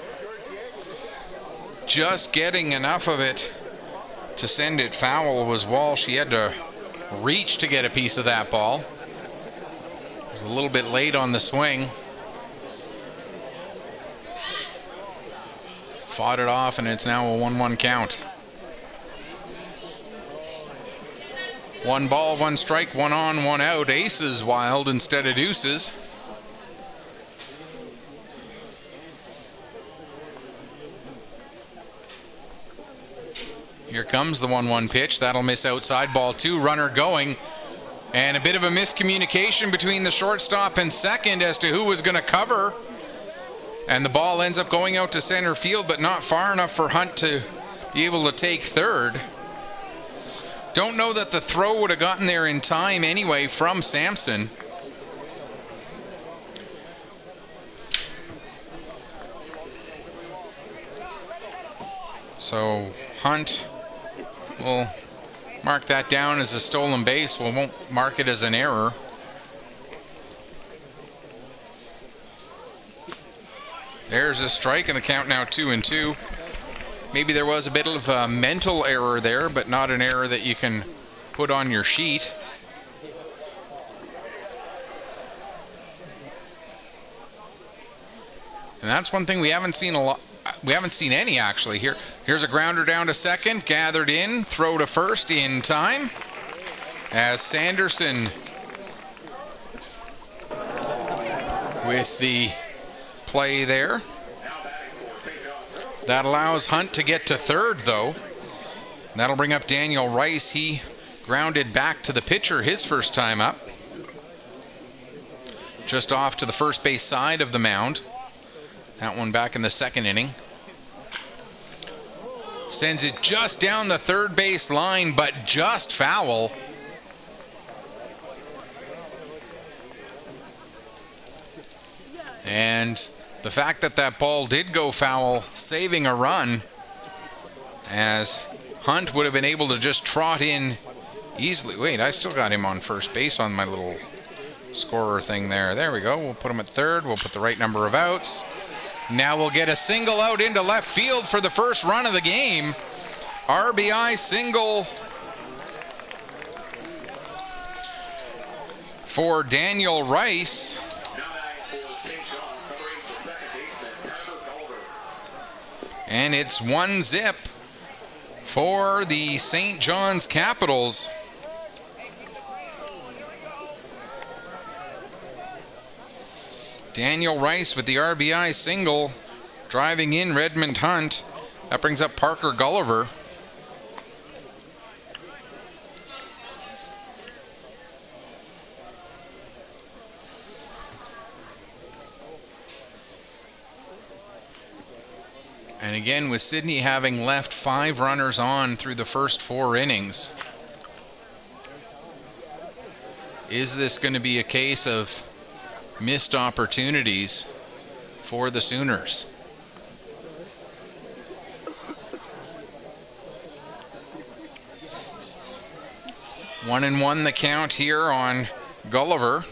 just getting enough of it to send it foul was Walsh. He had to reach to get a piece of that ball. It was a little bit late on the swing. Fought it off, and it's now a 1-1 count. 1 ball, 1 strike, 1 on, 1 out. Aces wild instead of deuces. Here comes the 1-1 pitch. That'll miss outside, ball 2. Runner going. And a bit of a miscommunication between the shortstop and second as to who was going to cover. And the ball ends up going out to center field, but not far enough for Hunt to be able to take third. Don't know that the throw would have gotten there in time anyway from Sampson. So Hunt will mark that down as a stolen base. We won't mark it as an error. There's a strike, and the count now 2-2. Maybe there was a bit of a mental error there, but not an error that you can put on your sheet. And that's one thing we haven't seen a lot. We haven't seen any actually here. Here's a grounder down to second, gathered in, throw to first in time as Sanderson with the play there. That allows Hunt to get to third, though. That'll bring up Daniel Rice. He grounded back to the pitcher his first time up. Just off to the first base side of the mound. That one back in the second inning. Sends it just down the third base line, but just foul. And the fact that that ball did go foul, saving a run, as Hunt would have been able to just trot in easily. Wait, I still got him on first base on my little scorer thing there. There we go. We'll put him at third. We'll put the right number of outs. Now we'll get a single out into left field for the first run of the game. RBI single for Daniel Rice. And it's 1-0 for the St. John's Capitals. Daniel Rice with the RBI single, driving in Redmond Hunt. That brings up Parker Gulliver. And again, with Sydney having left 5 runners on through the first 4 innings, is this going to be a case of missed opportunities for the Sooners? One and one the count here on Gulliver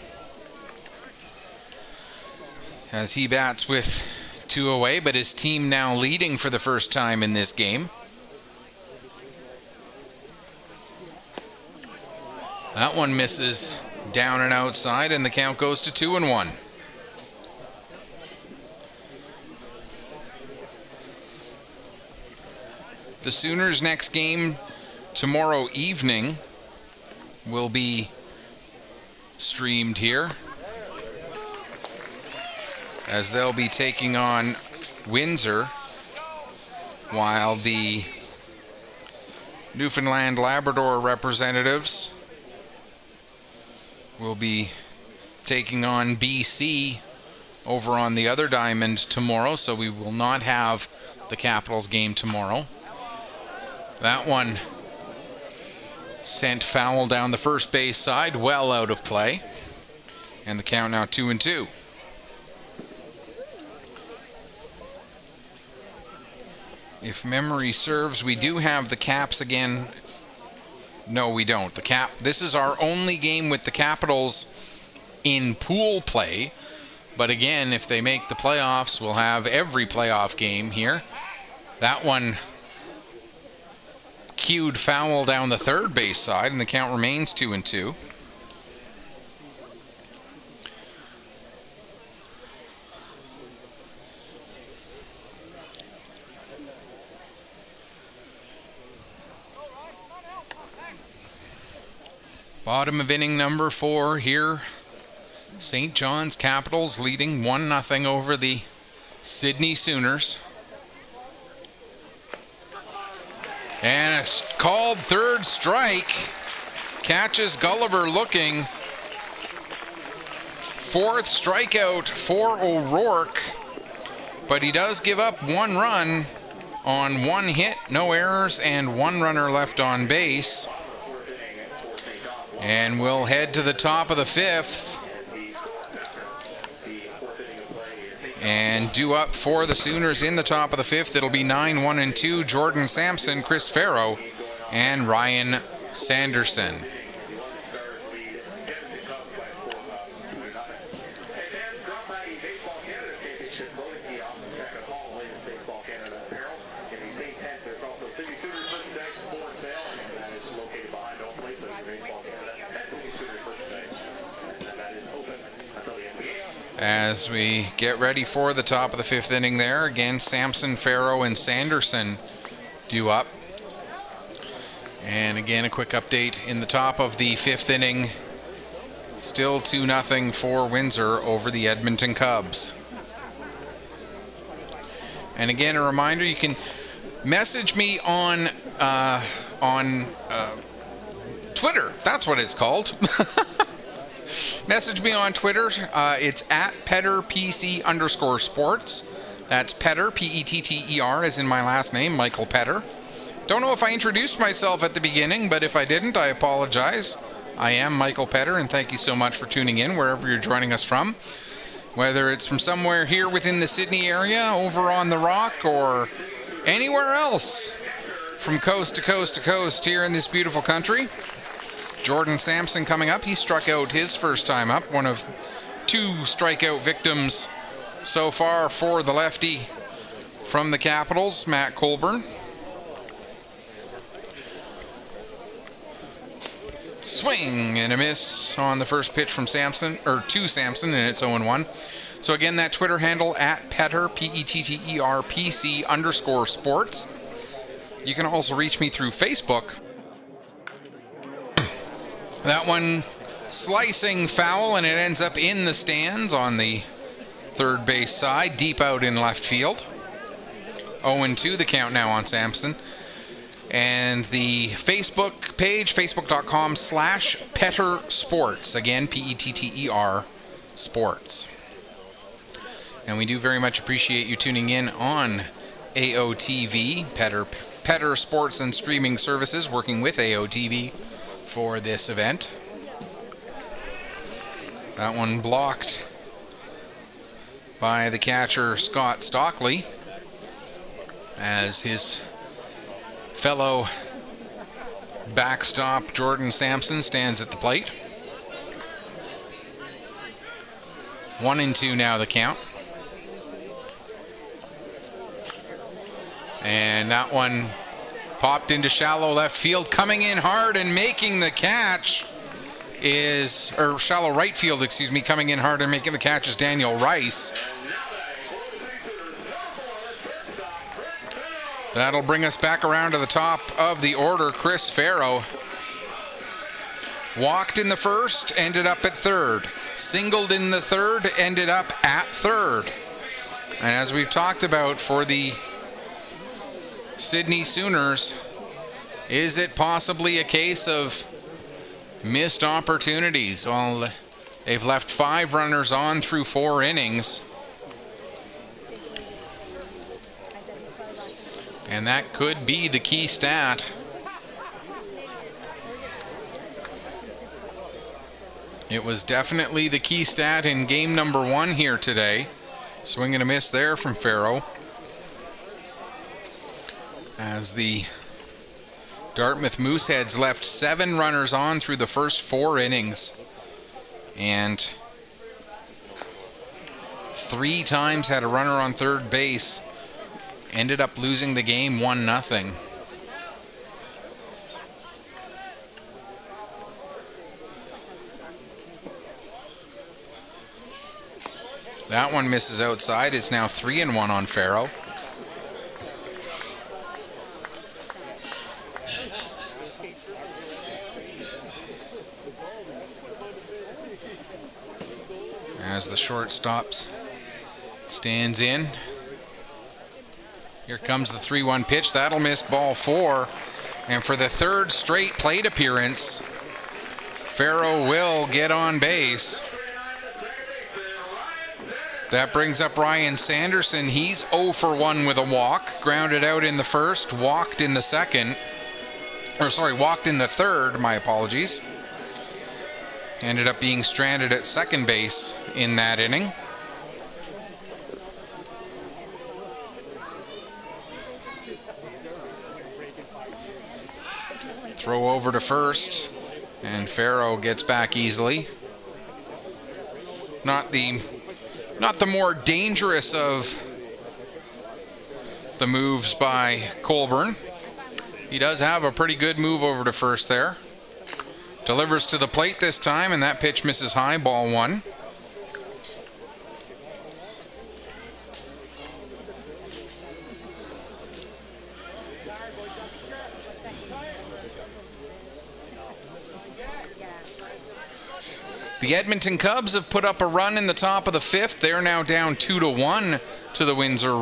as he bats with 2 away, but his team now leading for the first time in this game. That one misses down and outside, and the count goes to 2-1. The Sooners' next game tomorrow evening will be streamed here, as they'll be taking on Windsor, while the Newfoundland Labrador representatives will be taking on BC over on the other diamond tomorrow, so we will not have the Capitals game tomorrow. That one sent foul down the first base side, well out of play, and the count now 2-2. If memory serves, we do have the Caps again. No, we don't. This is our only game with the Capitals in pool play. But again, if they make the playoffs, we'll have every playoff game here. That one cued foul down the third base side, and the count remains 2-2. Bottom of inning number 4 here. St. John's Capitals leading 1-0 over the Sydney Sooners. And a called third strike. Catches Gulliver looking. 4th strikeout for O'Rourke. But he does give up 1 run on 1 hit, no errors, and 1 runner left on base. And we'll head to the top of the 5th. And due up for the Sooners in the top of the 5th. It'll be 9-1-2. Jordan Sampson, Chris Farrow, and Ryan Sanderson. As we get ready for the top of the 5th inning there, again, Sampson, Farrow, and Sanderson due up. And again, a quick update in the top of the 5th inning. Still 2-0 for Windsor over the Edmonton Cubs. And again, a reminder, you can message me on Twitter. That's what it's called. Message me on Twitter. It's at PetterPC_sports. That's Petter, P-E-T-T-E-R, as in my last name, Michael Petter. Don't know if I introduced myself at the beginning, but if I didn't, I apologize. I am Michael Petter, and thank you so much for tuning in wherever you're joining us from. Whether it's from somewhere here within the Sydney area, over on the Rock, or anywhere else from coast to coast to coast here in this beautiful country. Jordan Sampson coming up. He struck out his first time up, one of 2 strikeout victims so far for the lefty from the Capitals, Matt Colburn. Swing and a miss on the first pitch from Sampson, or to Sampson, and it's 0-1. So again, that Twitter handle at Petter, PETTERPC_sports. You can also reach me through Facebook. That one slicing foul, and it ends up in the stands on the third base side, deep out in left field. 0-2 the count now on Sampson. And the Facebook page, facebook.com/Petter Sports. Again, PETTER Sports. And we do very much appreciate you tuning in on AOTV, Petter Sports and Streaming Services, working with AOTV for this event. That one blocked by the catcher, Scott Stockley, as his fellow backstop Jordan Sampson stands at the plate. 1-2 now the count. And that one popped into shallow left field. Coming in hard and making the catch is, or shallow right field, coming in hard and making the catch is Daniel Rice. That'll bring us back around to the top of the order. Chris Farrow walked in the first, ended up at third. Singled in the third, ended up at third. And as we've talked about for the Sydney Sooners, is it possibly a case of missed opportunities? Well, they've left 5 runners on through 4 innings. And that could be the key stat. It was definitely the key stat in game number 1 here today. Swing and a miss there from Farrow. As the Dartmouth Mooseheads left 7 runners on through the first 4 innings. And 3 times had a runner on third base. Ended up losing the game 1-0. That one misses outside. It's now 3-1 on Farrow. As the shortstop stands in. Here comes the 3-1 pitch. That'll miss ball 4. And for the 3rd straight plate appearance, Farrow will get on base. That brings up Ryan Sanderson. He's 0 for 1 with a walk. Grounded out in the first, walked in the second. Walked in the third, my apologies. Ended up being stranded at second base in that inning. Throw over to first, and Farrow gets back easily. Not the more dangerous of the moves by Colburn. He does have a pretty good move over to first there. Delivers to the plate this time, and that pitch misses high, ball 1. The Edmonton Cubs have put up a run in the top of the fifth. They're now down 2-1 to the Windsor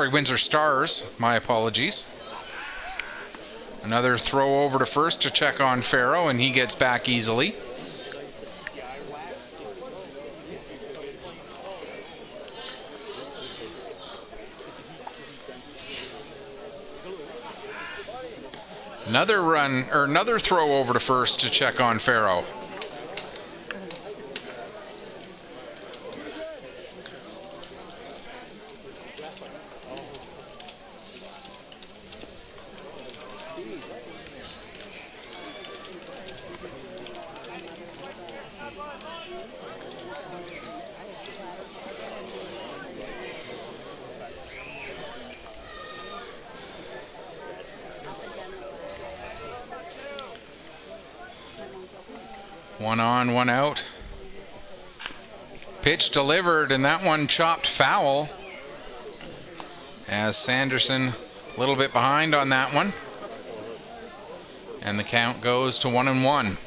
Windsor Stars. My apologies. Another throw over to first to check on Farrow, and he gets back easily. Another throw over to first to check on Farrow. One on, one out. Pitch delivered, and that one chopped foul. As Sanderson a little bit behind on that one. And the count goes to 1-1.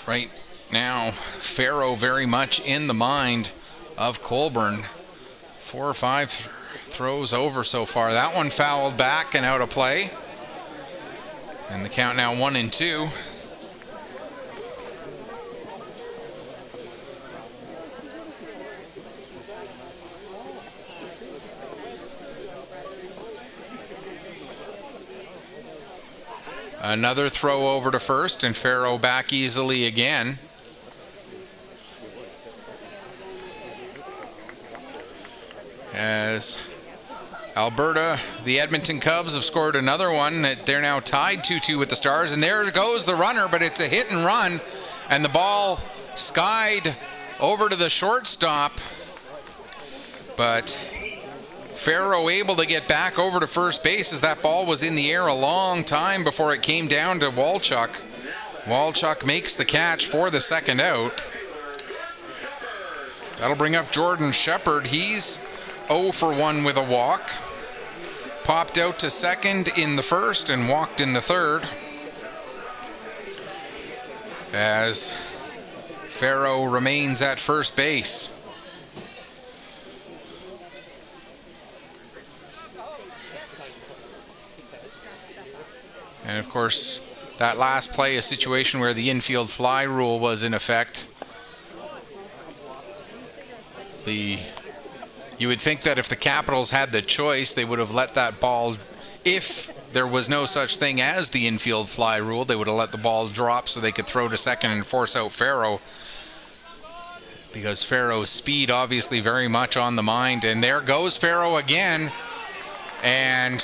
Right now, Farrow very much in the mind of Colborne. 4 or 5 throws over so far. That one fouled back and out of play. And the count now 1-2. Another throw over to first, and Farrow back easily again. As Alberta, the Edmonton Cubs have scored another one. They're now tied 2-2 with the Stars, and there goes the runner, but it's a hit and run, and the ball skied over to the shortstop. But Farrow able to get back over to first base as that ball was in the air a long time before it came down to Walchuk. Walchuk makes the catch for the second out. That'll bring up Jordan Shepard. He's 0 for 1 with a walk. Popped out to second in the first and walked in the third. As Farrow remains at first base. And of course, that last play, a situation where the infield fly rule was in effect. You would think that if the Capitals had the choice, they would have let that ball, if there was no such thing as the infield fly rule, they would have let the ball drop so they could throw to second and force out Farrow. Because Farrow's speed obviously very much on the mind. And there goes Farrow again. And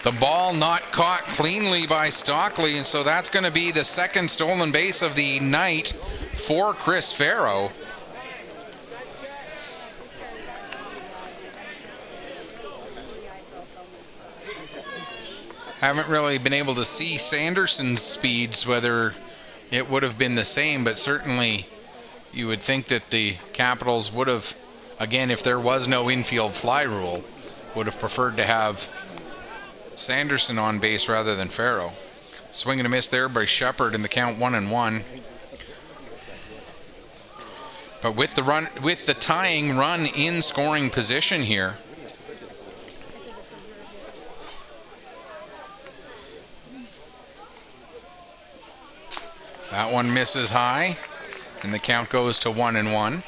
the ball not caught cleanly by Stockley. And so that's going to be the second stolen base of the night for Chris Farrow. Haven't really been able to see Sanderson's speeds, whether it would have been the same, but certainly you would think that the Capitals would have, again, if there was no infield fly rule, would have preferred to have Sanderson on base rather than Farrow. Swing and a miss there by Shepard in the count 1-1. But with the tying run in scoring position here, that one misses high, and the count goes to 1-1.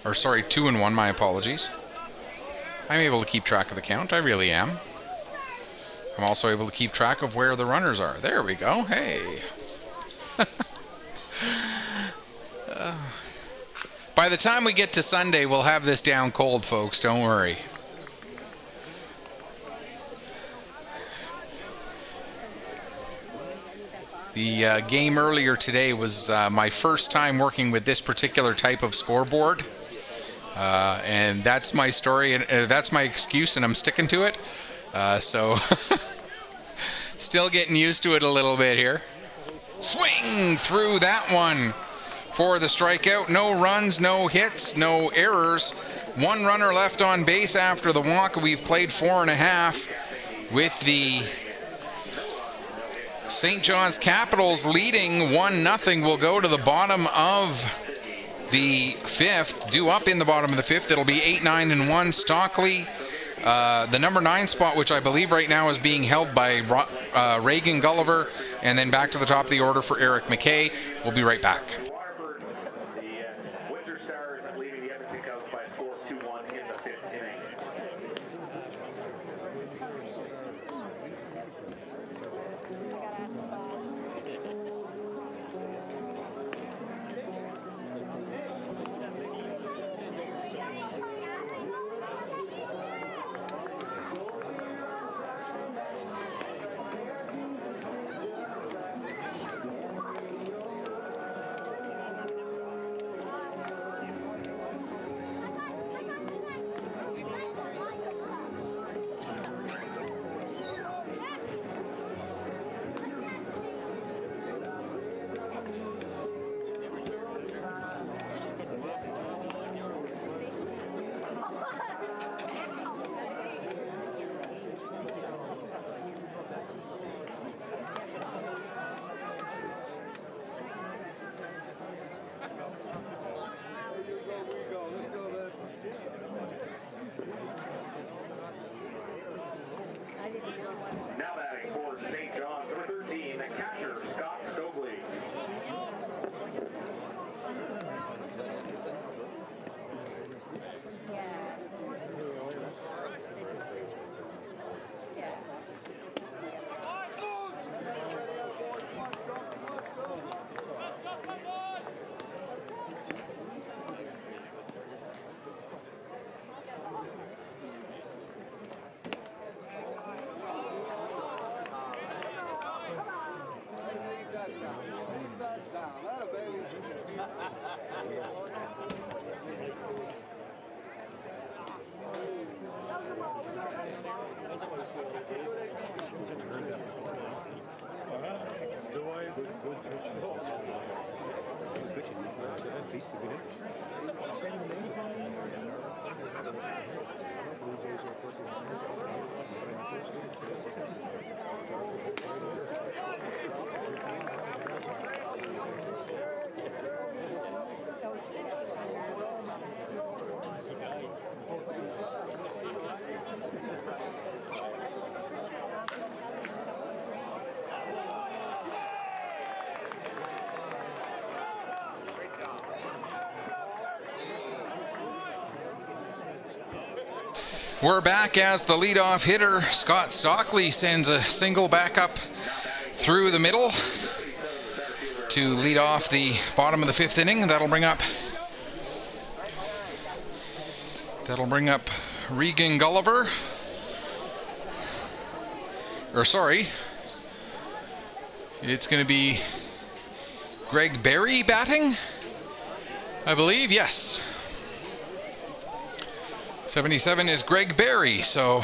Or sorry, 2-1, my apologies. I'm able to keep track of the count, I really am. I'm also able to keep track of where the runners are. There we go, hey. By the time we get to Sunday, we'll have this down cold, folks, don't worry. The game earlier today was my first time working with this particular type of scoreboard. And that's my story, and that's my excuse, and I'm sticking to it. So, still getting used to it a little bit here. Swing through that one for the strikeout. No runs, no hits, no errors. One runner left on base after the walk. We've played 4.5 with the St. John's Capitals leading 1-0. We'll go to the bottom of the fifth. Due up in the bottom of the fifth. It'll be 8-9-1. Stockley, the number 9 spot, which I believe right now is being held by Reagan Gulliver, and then back to the top of the order for Eric McKay. We'll be right back. Now batting for St. John's, number 13, the catcher, Scott Stokely. We're back as the leadoff hitter, Scott Stockley, sends a single back up through the middle to lead off the bottom of the fifth inning. That'll bring up Regan Gulliver. Or sorry, it's going to be Greg Berry batting, I believe. Yes. 77 is Greg Berry, so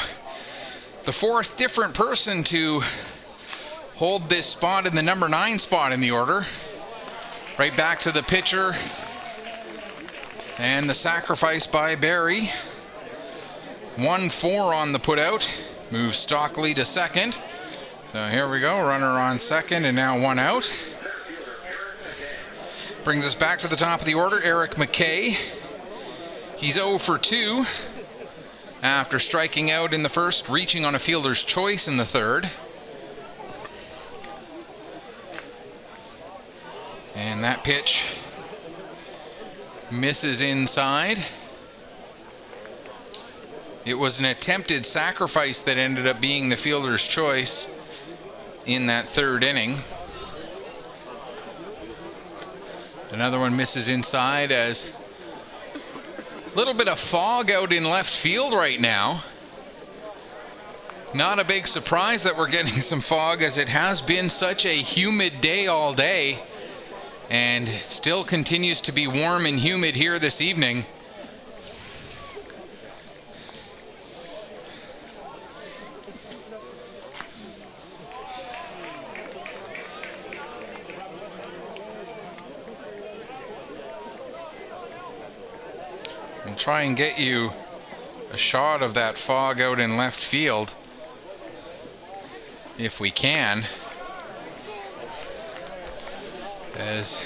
the fourth different person to hold this spot in the number 9 spot in the order. Right back to the pitcher, and the sacrifice by Berry. 1-4 on the putout, moves Stockley to second. So here we go, runner on second, and now one out. Brings us back to the top of the order, Eric McKay. He's 0 for 2. After striking out in the first, reaching on a fielder's choice in the third. And that pitch misses inside. It was an attempted sacrifice that ended up being the fielder's choice in that third inning. Another one misses inside as little bit of fog out in left field right now. Not a big surprise that we're getting some fog, as it has been such a humid day all day, and it still continues to be warm and humid here this evening. We'll try and get you a shot of that fog out in left field if we can, as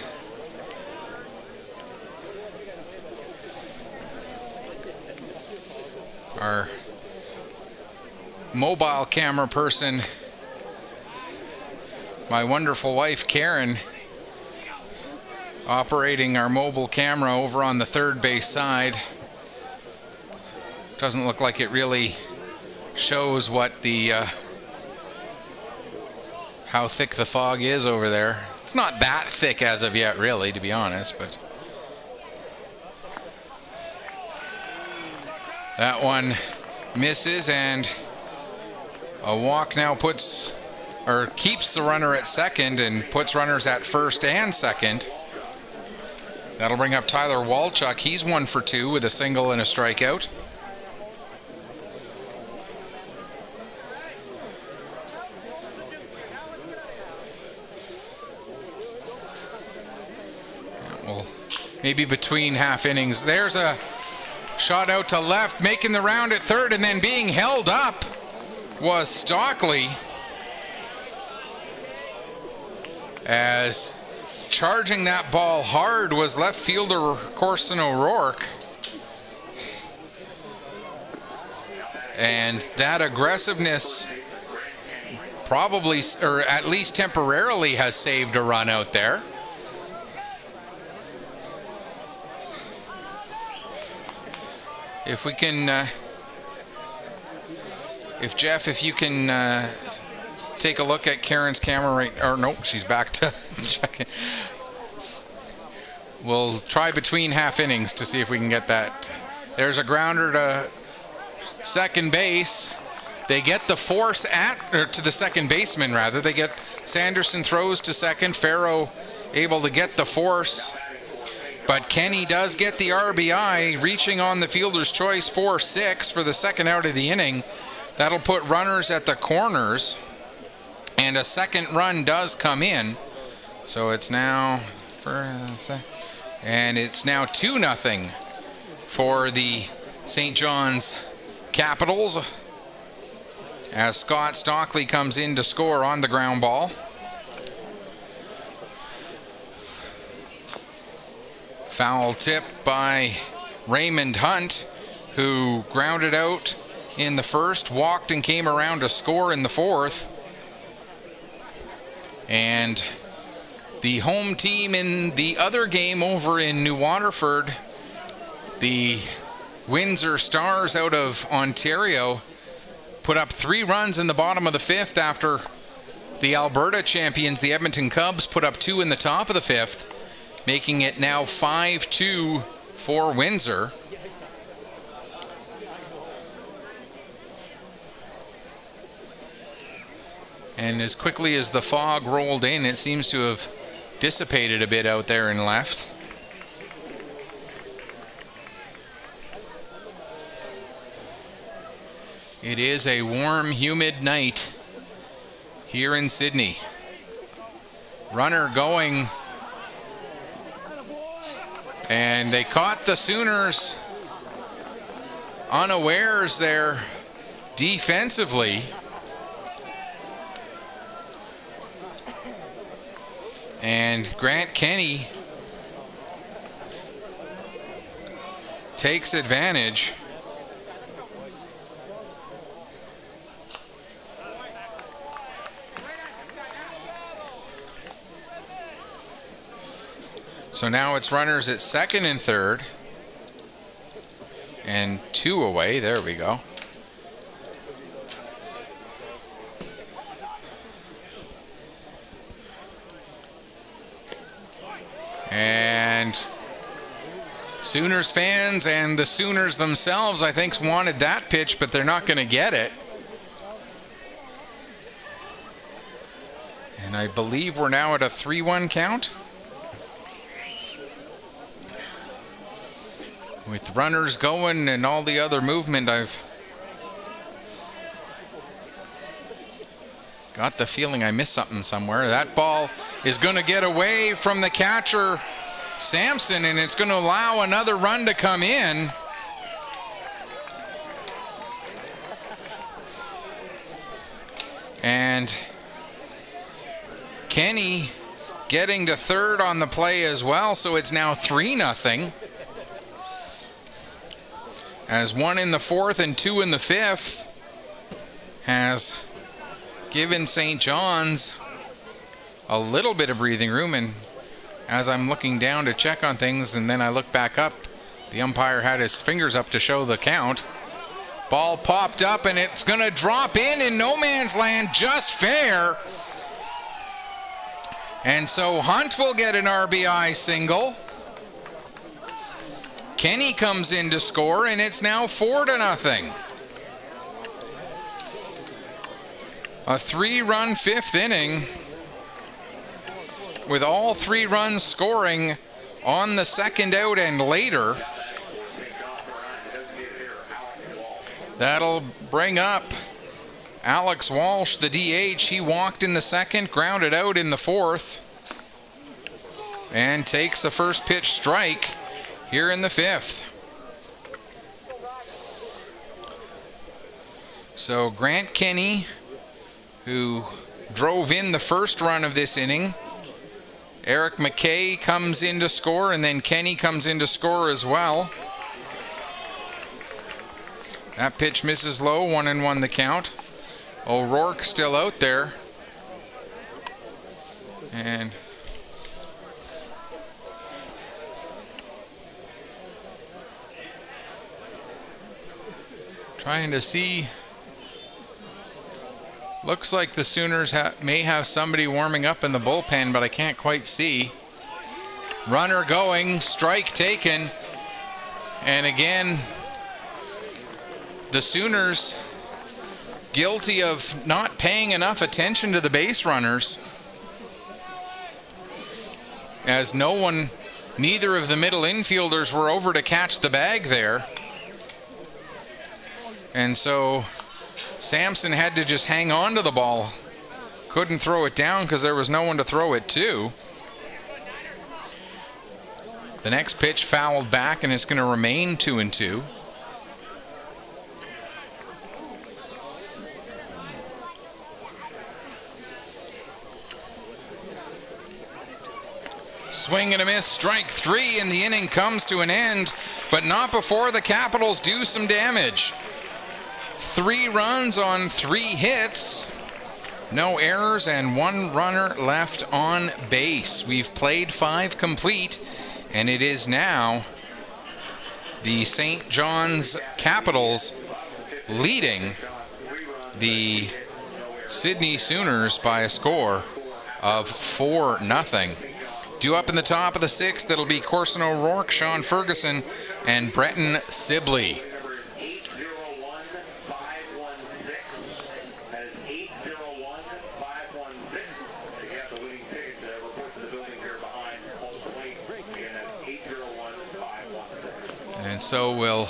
our mobile camera person, my wonderful wife Karen, operating our mobile camera over on the third base side. Doesn't look like it really shows what the how thick the fog is over there. It's not that thick as of yet, really, to be honest, but that one misses, and a walk now keeps the runner at second and puts runners at first and second. That'll bring up Tyler Walchuk. He's 1 for 2 with a single and a strikeout. Well, maybe between half innings. There's a shot out to left, making the round at third, and then being held up was Stockley, as charging that ball hard was left fielder Corson O'Rourke. And that aggressiveness probably, or at least temporarily, has saved a run out there. If we can, if you can take a look at Karen's camera right, or nope, she's back to checking. We'll try between half innings to see if we can get that. There's a grounder to second base. They get the force to the second baseman rather. They get Sanderson throws to second. Farrow able to get the force. But Kenny does get the RBI, reaching on the fielder's choice 4-6 for the second out of the inning. That'll put runners at the corners, and a second run does come in. So it's now it's now 2-0 for the St. John's Capitals, as Scott Stockley comes in to score on the ground ball. Foul tip by Raymond Hunt, who grounded out in the first, walked and came around to score in the fourth. And the home team in the other game over in New Waterford, the Windsor Stars out of Ontario, put up 3 runs in the bottom of the fifth after the Alberta champions, the Edmonton Cubs, put up 2 in the top of the fifth, making it now 5-2 for Windsor. And as quickly as the fog rolled in, it seems to have dissipated a bit out there in left. It is a warm, humid night here in Sydney. Runner going, and they caught the Sooners unawares there defensively. And Grant Kenny takes advantage. So now it's runners at second and third, and 2 away. There we go. And Sooners fans and the Sooners themselves, I think, wanted that pitch, but they're not going to get it. And I believe we're now at a 3-1 count, with runners going and all the other movement. I've got the feeling I missed something somewhere. That ball is going to get away from the catcher, Sampson, and it's going to allow another run to come in. And Kenny getting to third on the play as well, so it's now 3-0. As 1 in the fourth and 2 in the fifth has given St. John's a little bit of breathing room. And as I'm looking down to check on things and then I look back up, the umpire had his fingers up to show the count. Ball popped up and it's going to drop in no man's land, just fair. And so Hunt will get an RBI single. Kenny comes in to score, and it's now 4-0. A 3-run fifth inning with all 3 runs scoring on the second out and later. That'll bring up Alex Walsh, the DH. He walked in the second, grounded out in the fourth, and takes the first pitch strike here in the fifth. So Grant Kenny, who drove in the first run of this inning, Eric McKay comes in to score, and then Kenny comes in to score as well. That pitch misses low, 1-1 the count. O'Rourke still out there. And trying to see. Looks like the Sooners may have somebody warming up in the bullpen, but I can't quite see. Runner going, strike taken. And again, the Sooners guilty of not paying enough attention to the base runners, as neither of the middle infielders were over to catch the bag there. And so Sampson had to just hang on to the ball. Couldn't throw it down because there was no one to throw it to. The next pitch fouled back, and it's going to remain 2-2. Swing and a miss, strike 3, and the inning comes to an end, but not before the Capitals do some damage. 3 runs on 3 hits, no errors, and 1 runner left on base. We've played 5 complete, and it is now the St. John's Capitals leading the Sydney Sooners by a score of 4-0. Due up in the top of the 6th, that'll be Corson O'Rourke, Sean Ferguson, and Breton Sibley. And so we'll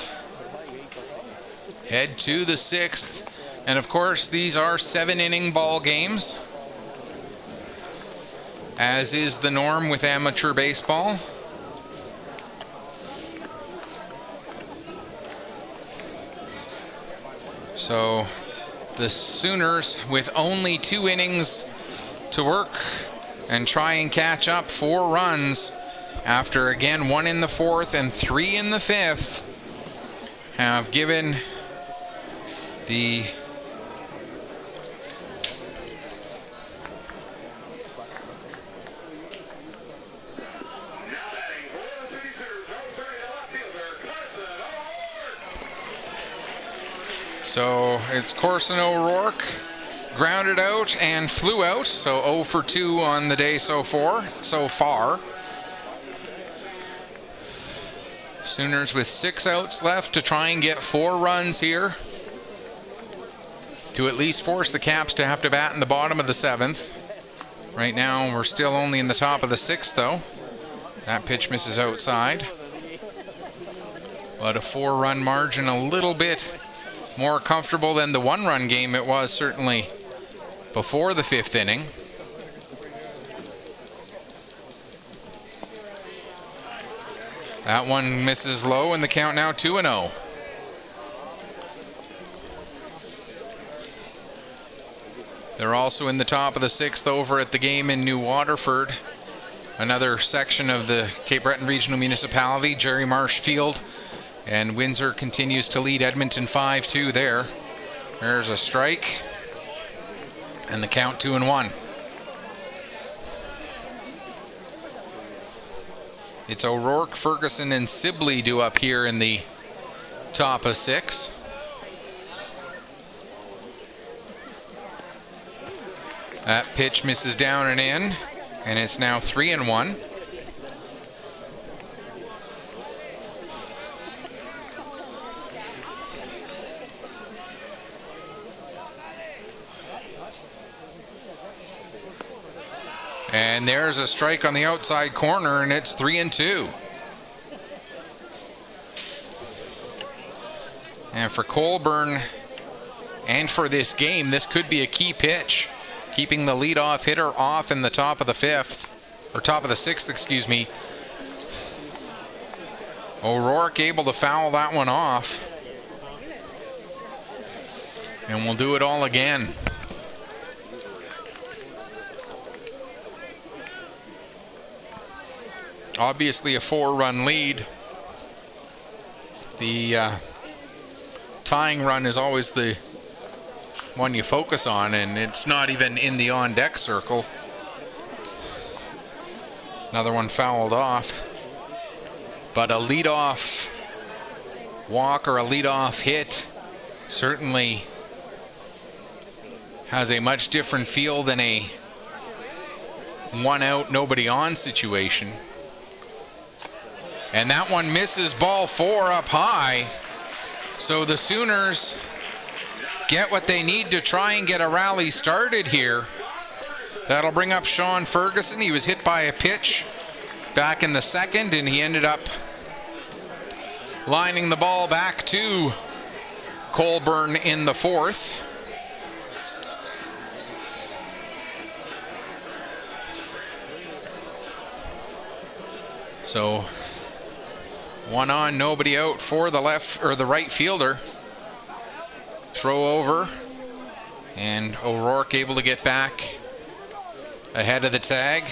head to the 6th. And of course, these are 7-inning ball games, as is the norm with amateur baseball. So the Sooners, with only 2 innings to work and try and catch up 4 runs after, again, 1 in the 4th and 3 in the 5th, have given the So it's Corson O'Rourke, grounded out and flew out, so 0 for 2 on the day so far. Sooners with 6 outs left to try and get 4 runs here, to at least force the Caps to have to bat in the bottom of the 7th. Right now we're still only in the top of the 6th though. That pitch misses outside. But a 4-run margin, a little bit more comfortable than the 1-run game it was certainly before the 5th inning. That one misses low, and the count now 2-0. They're also in the top of the 6th over at the game in New Waterford, another section of the Cape Breton Regional Municipality, Jerry Marsh Field. And Windsor continues to lead Edmonton 5-2 there. There's a strike. And the count 2-1. It's O'Rourke, Ferguson, and Sibley due up here in the top of 6. That pitch misses down and in, and it's now 3-1. And there's a strike on the outside corner, and it's 3-2. And for Colborne and for this game, this could be a key pitch, keeping the leadoff hitter off in the top of the 5th, or top of the 6th, excuse me. O'Rourke able to foul that one off. And we'll do it all again. Obviously a 4-run lead. The tying run is always the one you focus on, and it's not even in the on-deck circle. Another one fouled off. But a leadoff walk or a leadoff hit certainly has a much different feel than a one out, nobody on situation. And that one misses, ball 4 up high. So the Sooners get what they need to try and get a rally started here. That'll bring up Sean Ferguson. He was hit by a pitch back in the 2nd, and he ended up lining the ball back to Colborne in the 4th. So 1 on, nobody out for the left or the right fielder. Throw over, and O'Rourke able to get back ahead of the tag.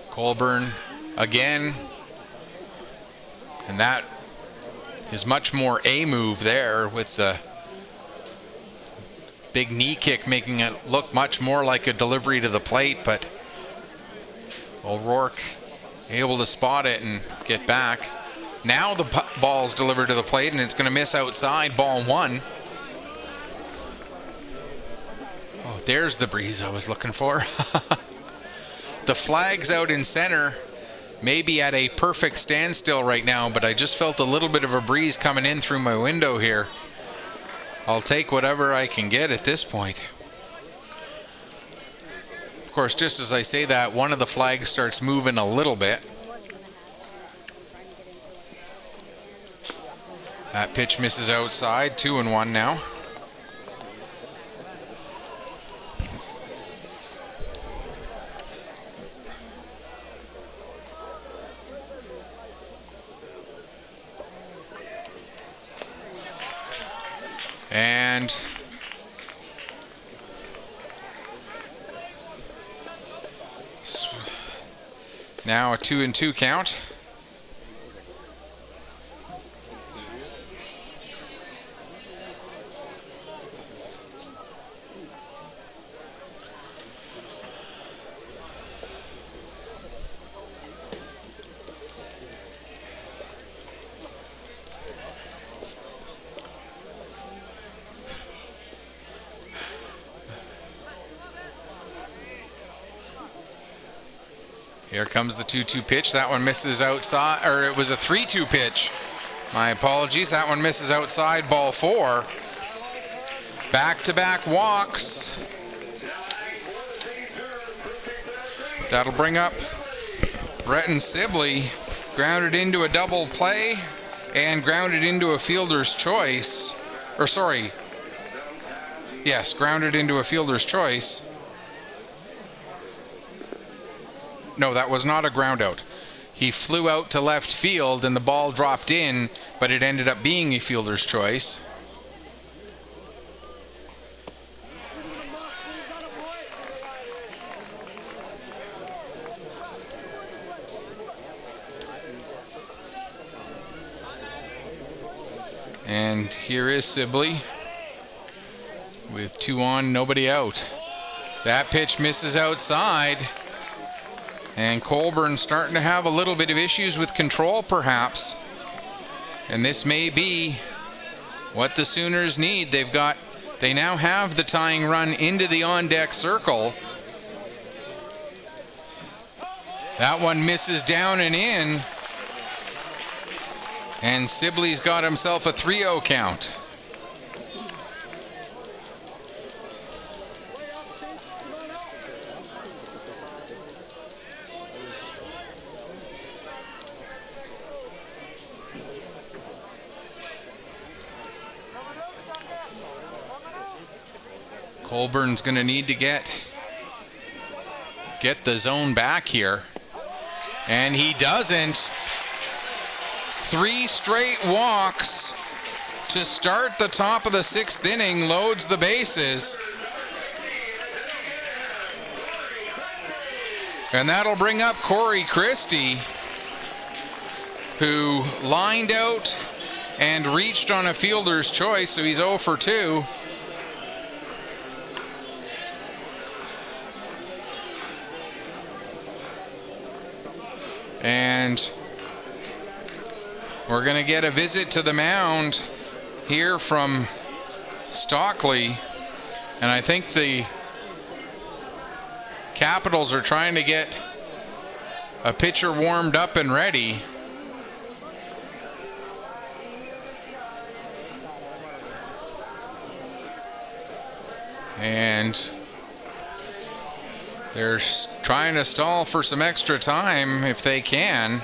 Colborne again, and that is much more a move there with the big knee kick, making it look much more like a delivery to the plate, but O'Rourke able to spot it and get back. Now the ball's delivered to the plate, and it's going to miss outside, ball 1. Oh, there's the breeze I was looking for. The flag's out in center, maybe at a perfect standstill right now, but I just felt a little bit of a breeze coming in through my window here. I'll take whatever I can get at this point. Of course, just as I say that, one of the flags starts moving a little bit. That pitch misses outside, 2-1 now. And now a 2-2 count. Here comes the 2-2 pitch. That one misses outside, or it was a 3-2 pitch. My apologies. That one misses outside, ball 4. Back-to-back walks. That'll bring up Breton Sibley. Grounded into a double play and grounded into a fielder's choice. Or sorry. Yes, grounded into a fielder's choice. No, that was not a ground out. he flew out to left field and the ball dropped in, but it ended up being a fielder's choice. And here is Sibley with 2 on, nobody out. That pitch misses outside. And Colburn starting to have a little bit of issues with control, perhaps. And this may be what the Sooners need. They now have the tying run into the on-deck circle. That one misses down and in. And Sibley's got himself a 3-0 count. Colburn's going to need to get the zone back here. And he doesn't. 3 straight walks to start the top of the 6th inning, loads the bases. And that'll bring up Corey Christie, who lined out and reached on a fielder's choice, so he's 0 for 2. And we're going to get a visit to the mound here from Stockley. And I think the Capitals are trying to get a pitcher warmed up and ready. And they're trying to stall for some extra time if they can.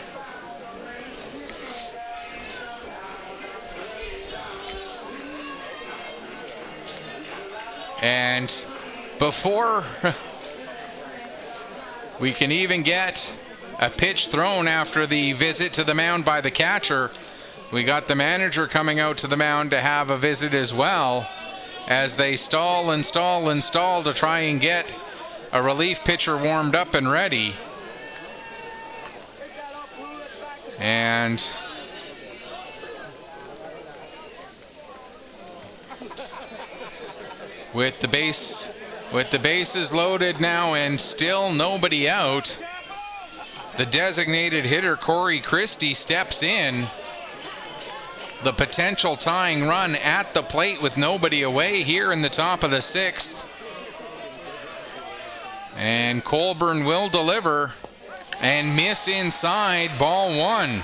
And before we can even get a pitch thrown after the visit to the mound by the catcher, we got the manager coming out to the mound to have a visit as well, as they stall to try and get a relief pitcher warmed up and ready. And with the bases loaded now and still nobody out, the designated hitter Corey Christie steps in. The potential tying run at the plate with nobody away here in the top of the 6th. And Colburn will deliver and miss inside, ball 1.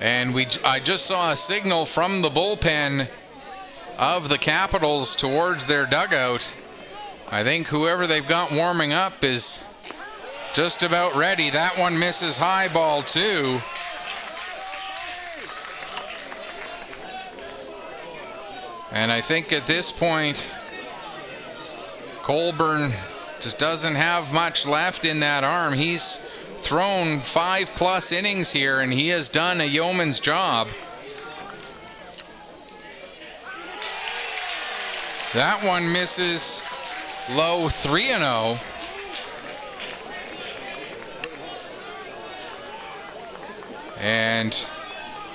And I just saw a signal from the bullpen of the Capitals towards their dugout. I think whoever they've got warming up is just about ready. That one misses high, ball 2. And I think at this point, Colburn just doesn't have much left in that arm. He's thrown 5+ innings here, and he has done a yeoman's job. That one misses low, 3-0. And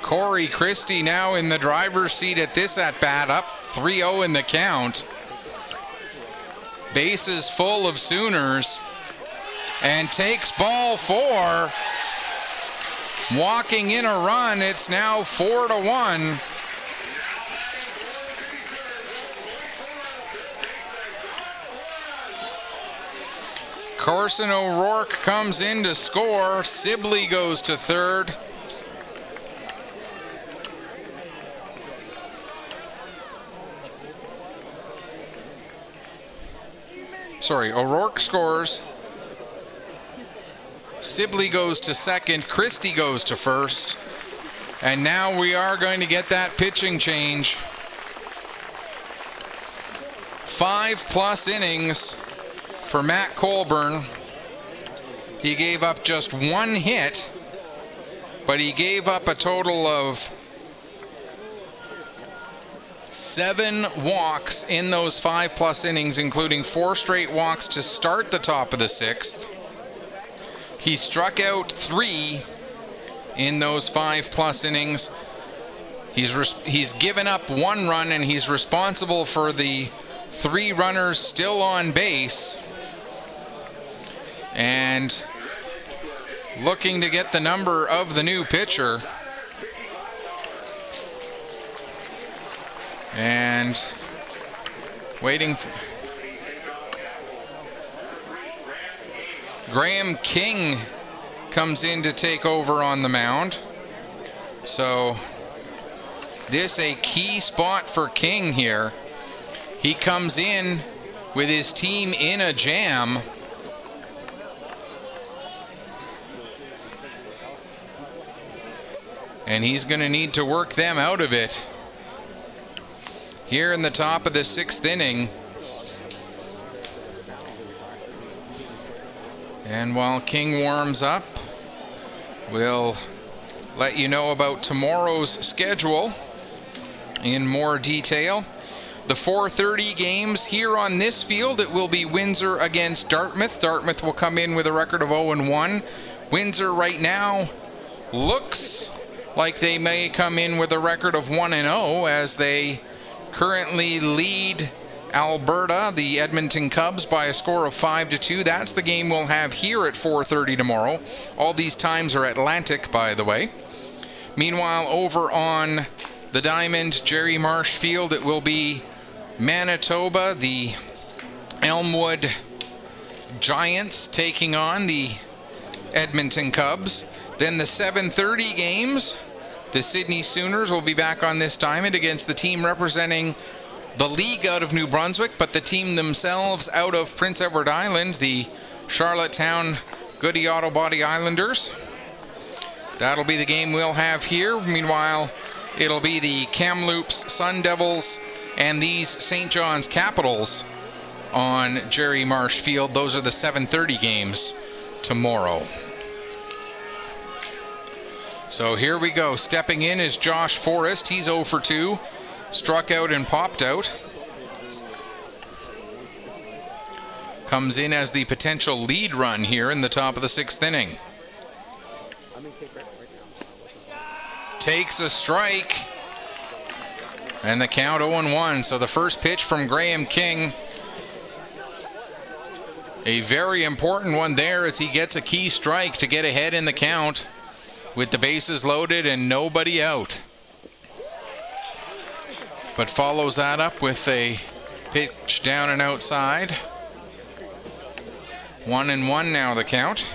Corey Christie now in the driver's seat at this at-bat, up 3-0 in the count. Bases full of Sooners, and takes ball 4. Walking in a run, it's now 4-1. Carson O'Rourke comes in to score. Sibley goes to third. O'Rourke scores. Sibley goes to second. Christie goes to first. And now we are going to get that pitching change. 5+ innings for Matt Colburn. He gave up just one hit, but he gave up a total of 7 walks in those 5+ innings, including 4 straight walks to start the top of the 6th. He struck out 3 in those 5+ innings. He's given up 1 run, and he's responsible for the 3 runners still on base. And looking to get the number of the new pitcher. And waiting for Graham King comes in to take over on the mound. So this a key spot for King here. He comes in with his team in a jam. And he's going to need to work them out of it here in the top of the 6th inning. And while King warms up, we'll let you know about tomorrow's schedule in more detail. The 4:30 games here on this field, it will be Windsor against Dartmouth. Dartmouth will come in with a record of 0-1. Windsor right now looks like they may come in with a record of 1-0 as they currently lead Alberta, the Edmonton Cubs, by a score of 5-2. That's the game we'll have here at 4:30 tomorrow. All these times are Atlantic, by the way. Meanwhile, over on the Diamond, Jerry Marsh Field, it will be Manitoba, the Elmwood Giants, taking on the Edmonton Cubs. Then the 7:30 games, the Sydney Sooners will be back on this diamond against the team representing the league out of New Brunswick, but the team themselves out of Prince Edward Island, the Charlottetown Goody Auto Body Islanders. That'll be the game we'll have here. Meanwhile, it'll be the Kamloops Sun Devils and these St. John's Capitals on Jerry Marsh Field. Those are the 7:30 games tomorrow. So here we go. Stepping in is Josh Forrest. He's 0 for 2. Struck out and popped out. Comes in as the potential lead run here in the top of the 6th inning. Takes a strike. And the count 0-1. So the first pitch from Graham King. A very important one there as he gets a key strike to get ahead in the count with the bases loaded and nobody out. But follows that up with a pitch down and outside. 1-1 now the count.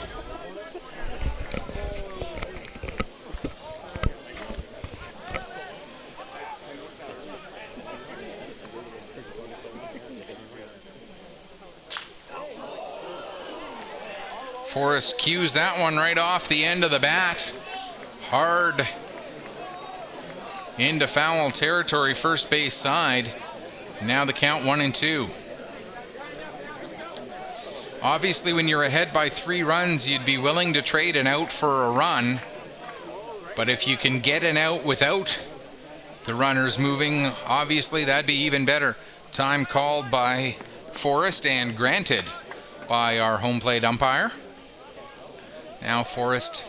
Forrest cues that one right off the end of the bat. Hard into foul territory, first base side. Now the count 1-2. Obviously, when you're ahead by 3 runs, you'd be willing to trade an out for a run. But if you can get an out without the runners moving, obviously that'd be even better. Time called by Forrest and granted by our home plate umpire. Now Forrest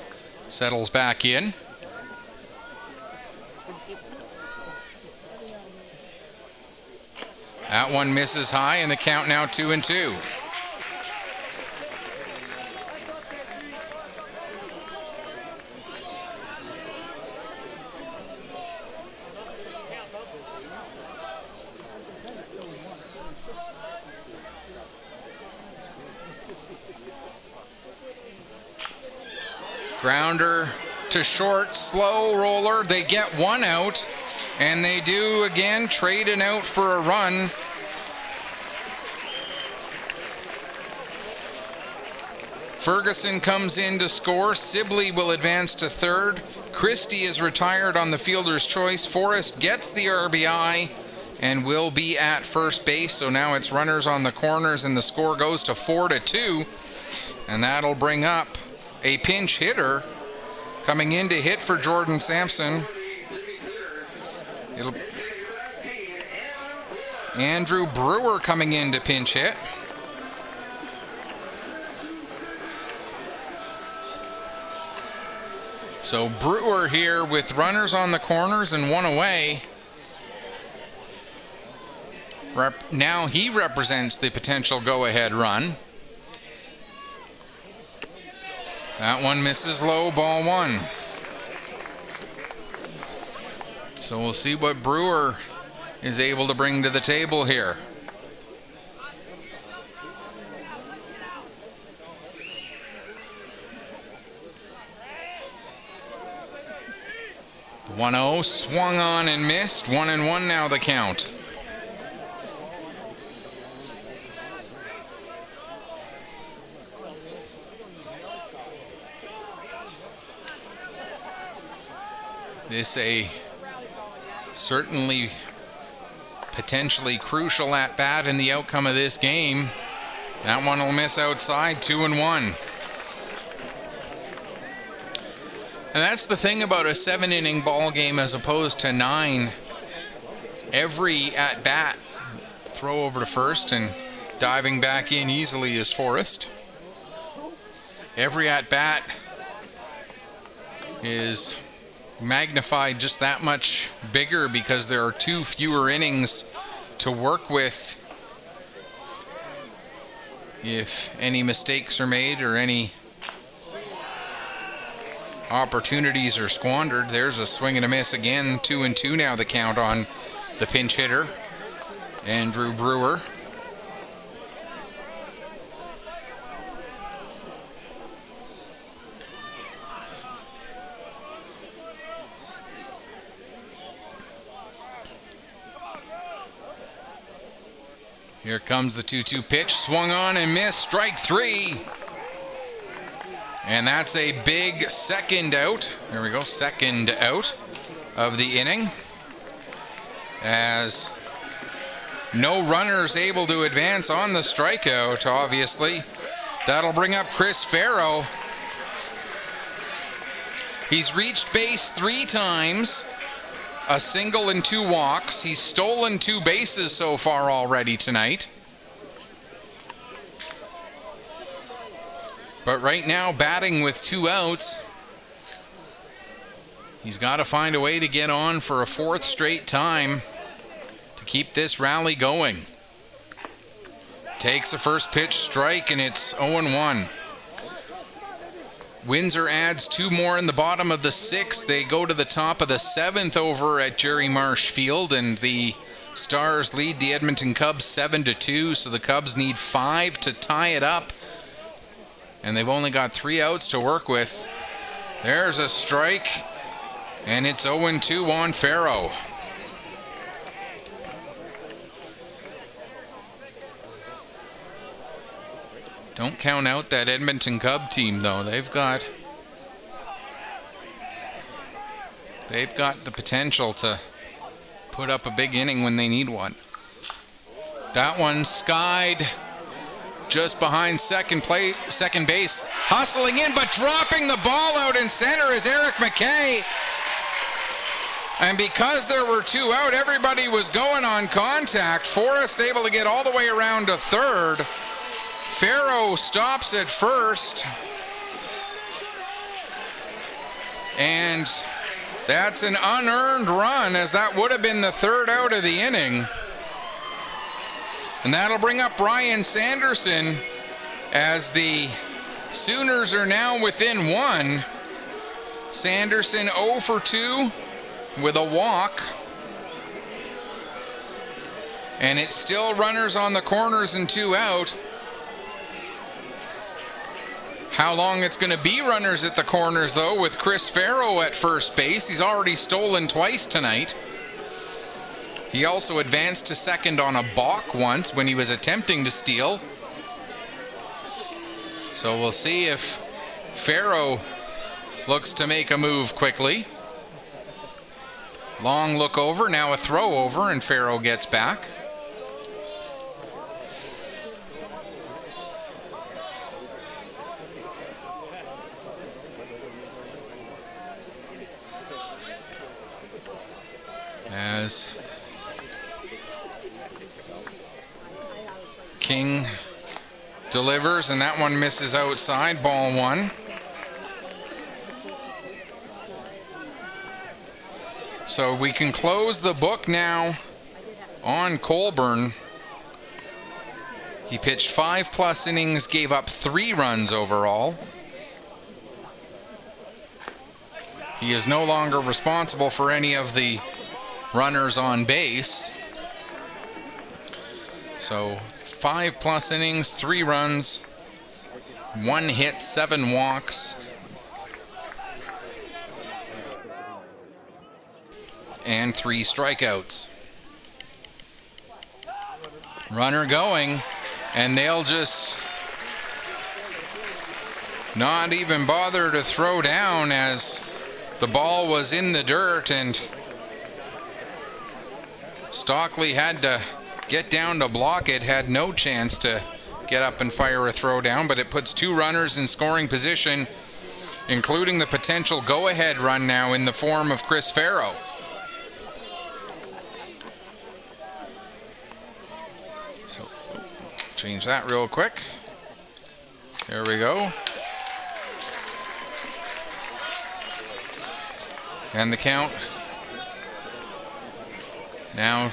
settles back in. That one misses high, and the count now 2-2. Grounder to short, slow roller. They get 1 out, and they do again trade an out for a run. Ferguson comes in to score. Sibley will advance to third. Christie is retired on the fielder's choice. Forrest gets the RBI, and will be at first base. So now it's runners on the corners, and the score goes to 4-2. And that'll bring up a pinch hitter coming in to hit for Jordan Sampson. Andrew Brewer coming in to pinch hit. So Brewer here with runners on the corners and one away. Now he represents the potential go-ahead run. That one misses low, ball one. So we'll see what Brewer is able to bring to the table here. The 1-0 swung on and missed. 1-1 now the count. This a certainly potentially crucial at bat in the outcome of this game. That one will miss outside. 2-1. And that's the thing about a 7-inning ball game as opposed to 9. Every at bat, throw over to first and diving back in easily is Forrest. Every at bat is magnified just that much bigger because there are 2 fewer innings to work with if any mistakes are made or any opportunities are squandered. There's a swing and a miss again. 2-2 now the count on the pinch hitter, Andrew Brewer. Here comes the 2-2 pitch. Swung on and missed. Strike 3. And that's a big second out. There we go. Second out of the inning. As no runners able to advance on the strikeout, obviously. That'll bring up Chris Farrow. He's reached base 3 times. A single and 2 walks. He's stolen 2 bases so far already tonight. But right now, batting with 2 outs. He's got to find a way to get on for a 4th straight time to keep this rally going. Takes the first pitch strike, and it's 0-1. Windsor adds 2 more in the bottom of the 6th. They go to the top of the 7th over at Jerry Marsh Field, and the Stars lead the Edmonton Cubs 7-2, so the Cubs need 5 to tie it up, and they've only got 3 outs to work with. There's a strike, and it's 0-2 on Farrow. Don't count out that Edmonton Cub team, though. They've got the potential to put up a big inning when they need one. That one skied just behind second base. Hustling in, but dropping the ball out in center is Eric McKay. And because there were 2 out, everybody was going on contact. Forrest able to get all the way around to third. Farrow stops at first, and that's an unearned run, as that would have been the 3rd out of the inning. And that'll bring up Brian Sanderson, as the Sooners are now within 1. Sanderson 0 for 2 with a walk. And it's still runners on the corners and 2 out. How long it's going to be runners at the corners, though, with Chris Farrow at first base. He's already stolen twice tonight. He also advanced to second on a balk once when he was attempting to steal. So we'll see if Farrow looks to make a move quickly. Long look over, now a throw over, and Farrow gets back. As King delivers, and that one misses outside, ball one. So we can close the book now on Colborne. He pitched 5+ innings, gave up 3 runs overall. He is no longer responsible for any of the runners on base. So 5+ innings, 3 runs, 1 hit, 7 walks, and 3 strikeouts. Runner going, and they'll just not even bother to throw down as the ball was in the dirt, and Stockley had to get down to block it, had no chance to get up and fire a throw down, but it puts 2 runners in scoring position, including the potential go-ahead run now in the form of Chris Farrow. So, change that real quick. There we go. And the count now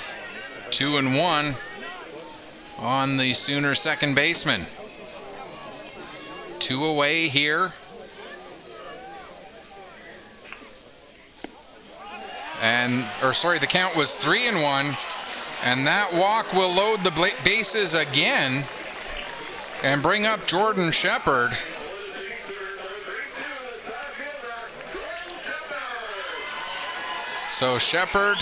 2-1 on the Sooner second baseman. 2 away here. The count was 3-1, and that walk will load the bases again and bring up Jordan Shepard. So Shepard,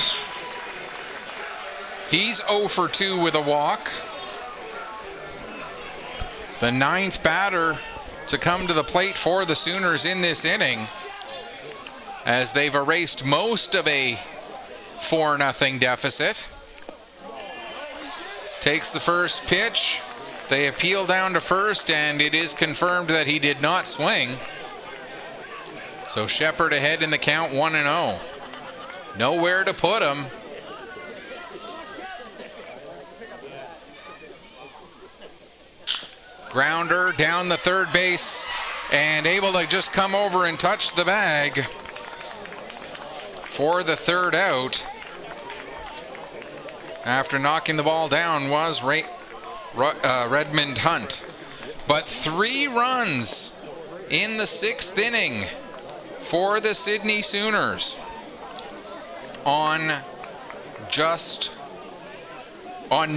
he's 0 for 2 with a walk. The 9th batter to come to the plate for the Sooners in this inning, as they've erased most of a 4-0 deficit. Takes the first pitch. They appeal down to first, and it is confirmed that he did not swing. So Shepard ahead in the count, 1-0. Nowhere to put him. Grounder down the third base, and able to just come over and touch the bag for the 3rd out. After knocking the ball down was Redmond Hunt. But 3 runs in the 6th inning for the Sydney Sooners on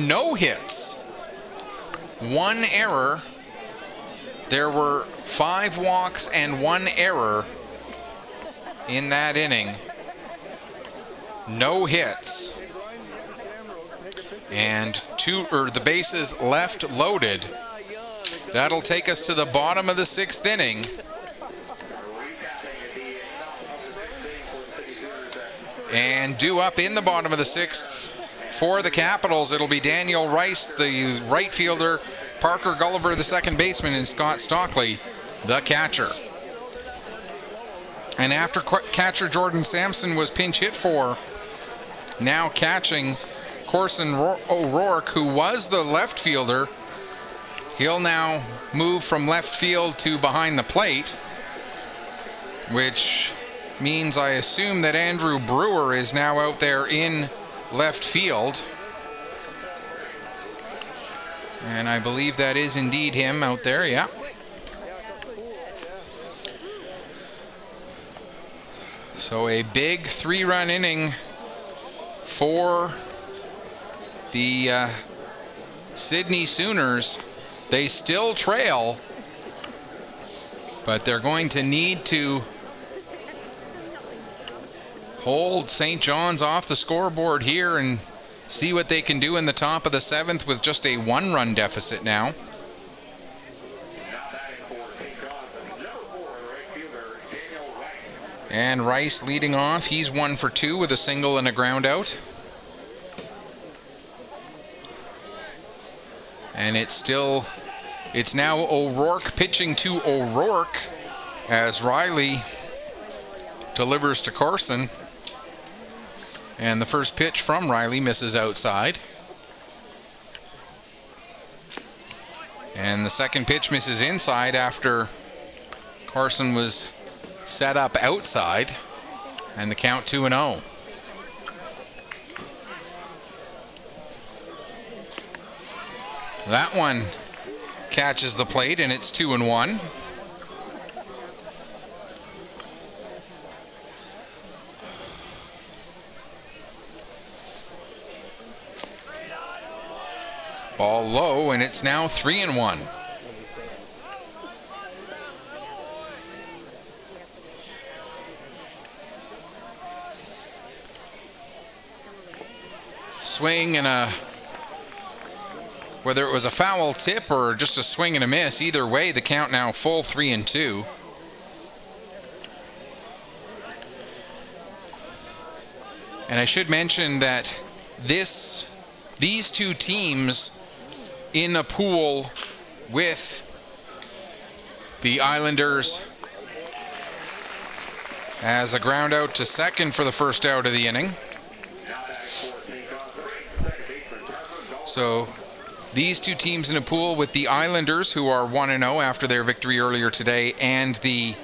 no hits. 1 error. There were 5 walks and 1 error in that inning. No hits. And the bases left loaded. That'll take us to the bottom of the 6th inning. And due up in the bottom of the 6th for the Capitals, it'll be Daniel Rice, the right fielder, Parker Gulliver, the second baseman, and Scott Stockley, the catcher. And after catcher Jordan Sampson was pinch hit for, now catching Corson O'Rourke, who was the left fielder, he'll now move from left field to behind the plate, which means I assume that Andrew Brewer is now out there in left field. And I believe that is indeed him out there, yeah. So a big 3-run inning for the Sydney Sooners. They still trail, but they're going to need to hold St. John's off the scoreboard here and see what they can do in the top of the 7th with just a 1-run deficit now. And Rice leading off. He's 1 for 2 with a single and a ground out. And it's now O'Rourke pitching to O'Rourke as Riley delivers to Carson. And the first pitch from Riley misses outside. And the second pitch misses inside after Carson was set up outside. And the count 2-0. That one catches the plate, and it's 2-1. Ball low, and it's now 3-1. Swing and whether it was a foul tip or just a swing and a miss, either way, the count now full 3-2. And I should mention that these two teams in a pool with the Islanders as a ground out to second for the first out of the inning. So these two teams in a pool with the Islanders, who are 1-0 after their victory earlier today, and the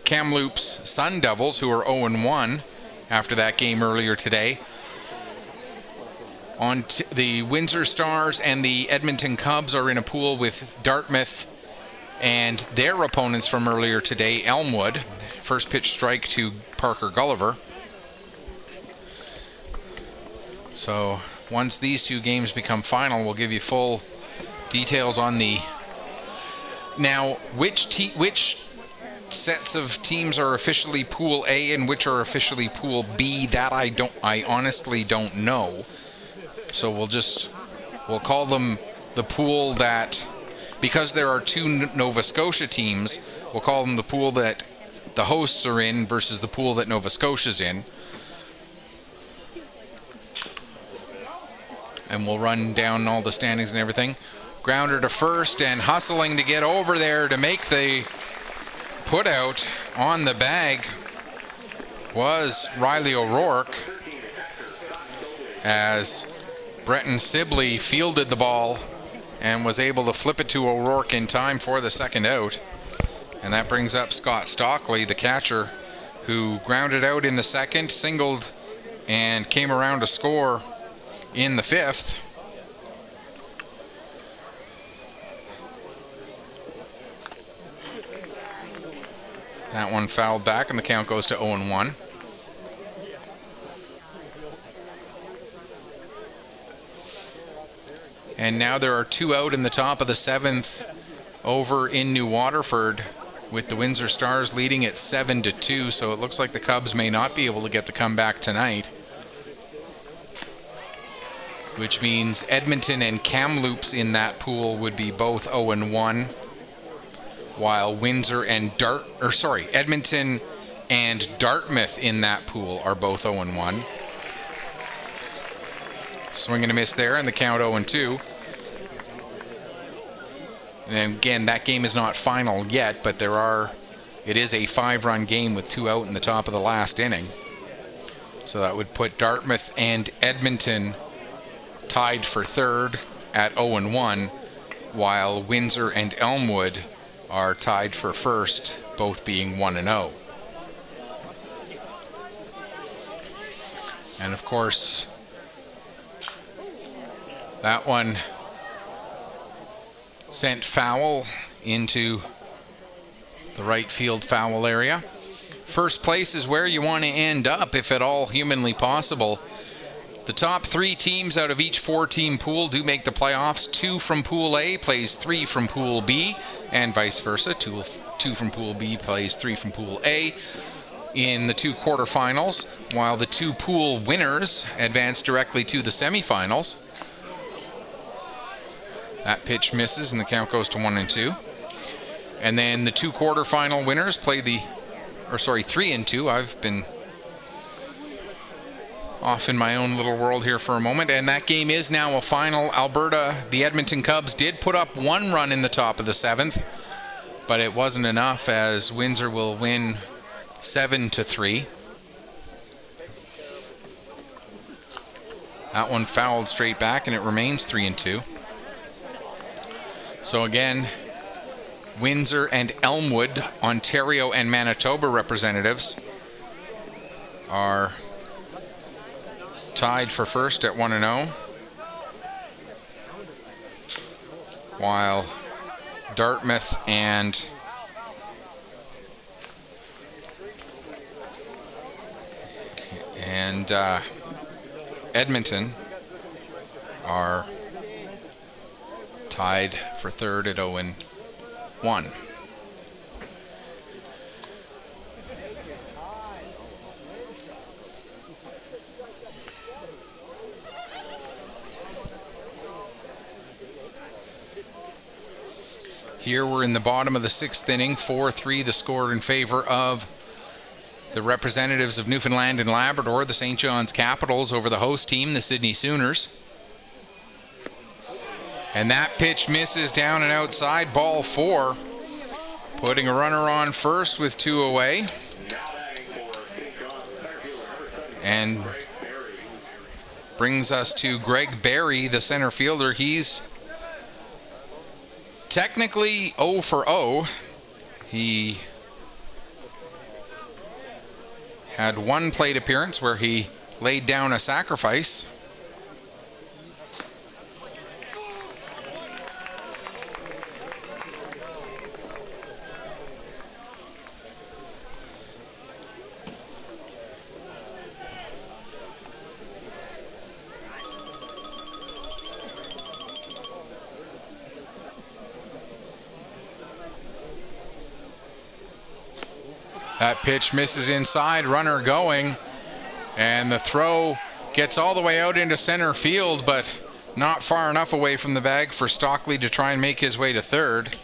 Kamloops Sun Devils, who are 0-1 after that game earlier today. The Windsor Stars and the Edmonton Cubs are in a pool with Dartmouth and their opponents from earlier today, Elmwood. First pitch strike to Parker Gulliver. So once these two games become final, we'll give you full details on which sets of teams are officially Pool A and which are officially Pool B. That I honestly don't know. So we'll call them the pool that, because there are two Nova Scotia teams, we'll call them the pool that the hosts are in versus the pool that Nova Scotia's in. And we'll run down all the standings and everything. Grounder to first, and hustling to get over there to make the put out on the bag was Riley O'Rourke, as Bretton Sibley fielded the ball and was able to flip it to O'Rourke in time for the second out. And that brings up Scott Stockley, the catcher, who grounded out in the second, singled, and came around to score in the fifth. That one fouled back, and the count goes to 0-1. And now there are two out in the top of the seventh over in New Waterford, with the Windsor Stars leading at 7-2. So it looks like the Cubs may not be able to get the comeback tonight, which means Edmonton and Kamloops in that pool would be both 0-1, while Edmonton and Dartmouth in that pool are both 0-1. Swing and a miss there, and the count 0-2. And again, that game is not final yet, but it is a 5-run game with two out in the top of the last inning. So that would put Dartmouth and Edmonton tied for third at 0-1, while Windsor and Elmwood are tied for first, both being 1-0. And of course, that one sent foul into the right field foul area. First place is where you want to end up, if at all humanly possible. The top three teams out of each four-team pool do make the playoffs. 2 from Pool A plays 3 from Pool B, and vice versa. 2 from Pool B plays 3 from Pool A in the 2 quarterfinals, while the 2 pool winners advance directly to the semifinals. That pitch misses, and the count goes to 1-2. And then the 2 quarterfinal winners play the 3-2. I've been off in my own little world here for a moment, and that game is now a final. Alberta, the Edmonton Cubs did put up 1 run in the top of the 7th, but it wasn't enough, as Windsor will win 7-3. That one fouled straight back, and it remains 3-2. So again, Windsor and Elmwood, Ontario and Manitoba representatives, are tied for first at 1-0, while Dartmouth and Edmonton are tied for third at 0-1. Here we're in the bottom of the 6th inning, 4-3 the score in favor of the representatives of Newfoundland and Labrador, the St. John's Capitals, over the host team, the Sydney Sooners. And that pitch misses down and outside, ball 4, putting a runner on first with 2 away. And brings us to Greg Barry, the center fielder. He's technically 0 for 0. He had 1 plate appearance where he laid down a sacrifice. That pitch misses inside, runner going, and the throw gets all the way out into center field, but not far enough away from the bag for Stockley to try and make his way to third.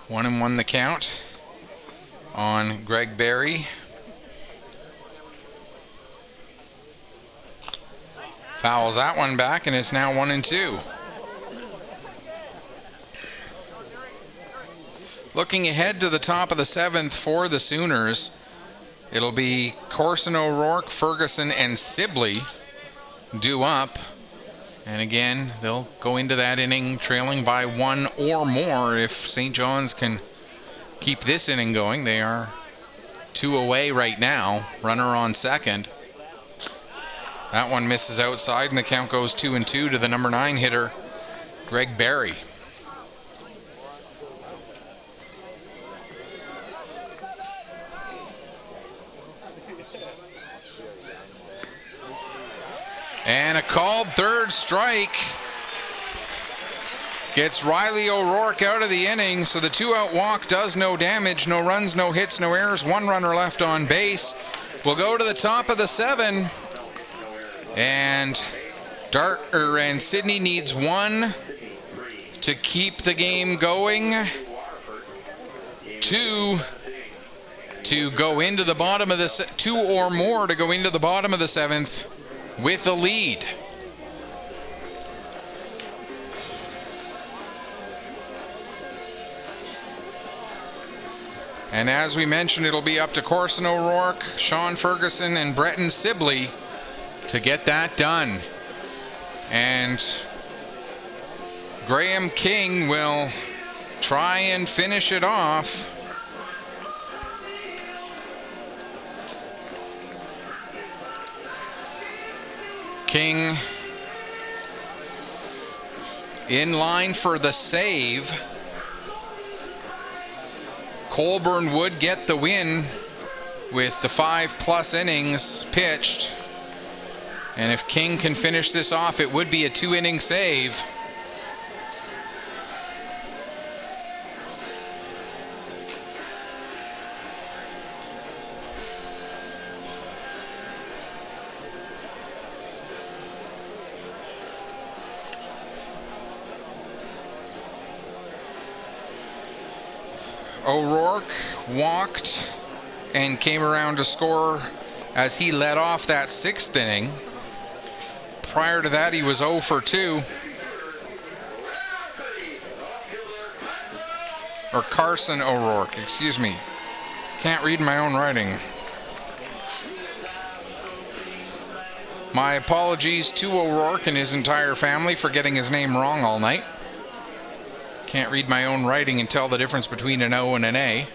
One and one the count on Greg Barry. Fouls that one back, and it's now 1-2. Looking ahead to the top of the 7th for the Sooners, it'll be Corson, O'Rourke, Ferguson, and Sibley due up. And again, they'll go into that inning trailing by 1 or more if St. John's can keep this inning going. They are 2 away right now, runner on second. That one misses outside, and the count goes 2-2 to the number 9 hitter, Greg Barry. And a called third strike gets Riley O'Rourke out of the inning, so the 2-out walk does no damage. No runs, no hits, no errors. 1 runner left on base. We'll go to the top of the 7, and Sydney needs 1 to keep the game going. 2 to go into the bottom of the 2 or more to go into the bottom of the 7th with a lead. And as we mentioned, it'll be up to Corson O'Rourke, Sean Ferguson, and Breton Sibley to get that done. And Graham King will try and finish it off. King in line for the save. Colborne would get the win with the 5+ innings pitched. And if King can finish this off, it would be a 2-inning save. O'Rourke walked and came around to score as he led off that 6th inning. Prior to that, he was 0 for 2. Or Carson O'Rourke, excuse me. Can't read my own writing. My apologies to O'Rourke and his entire family for getting his name wrong all night. Can't read my own writing and tell the difference between an O and an A.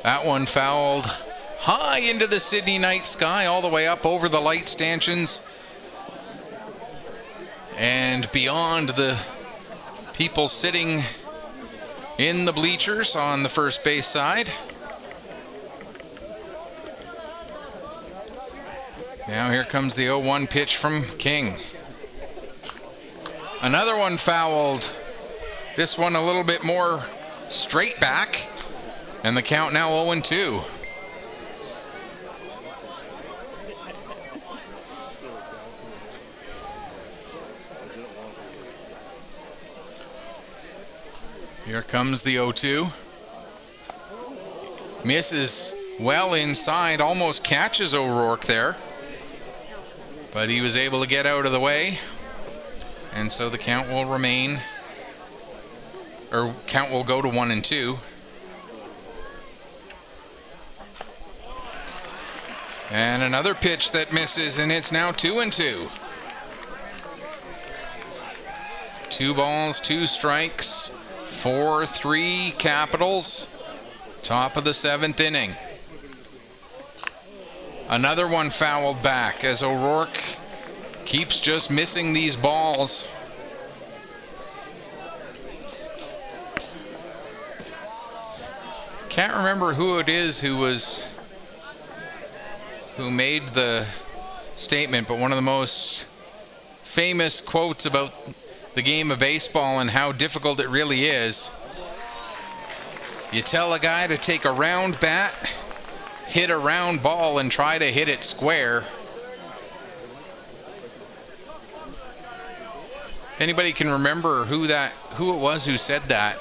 That one fouled high into the Sydney night sky, all the way up over the light stanchions and beyond the people sitting in the bleachers on the first base side. Now here comes the 0-1 pitch from King. Another one fouled. This one a little bit more straight back. And the count now 0-2. Here comes the 0-2. Misses well inside, almost catches O'Rourke there. But he was able to get out of the way. And so the count will remain, or count will go to 1-2. And another pitch that misses, and it's now 2-2. 2 balls, 2 strikes, 4-3 Capitals. Top of the 7th inning. Another one fouled back as O'Rourke keeps just missing these balls. Can't remember who it is who made the statement, but one of the most famous quotes about the game of baseball and how difficult it really is. You tell a guy to take a round bat, hit a round ball, and try to hit it square. Anybody can remember who it was who said that?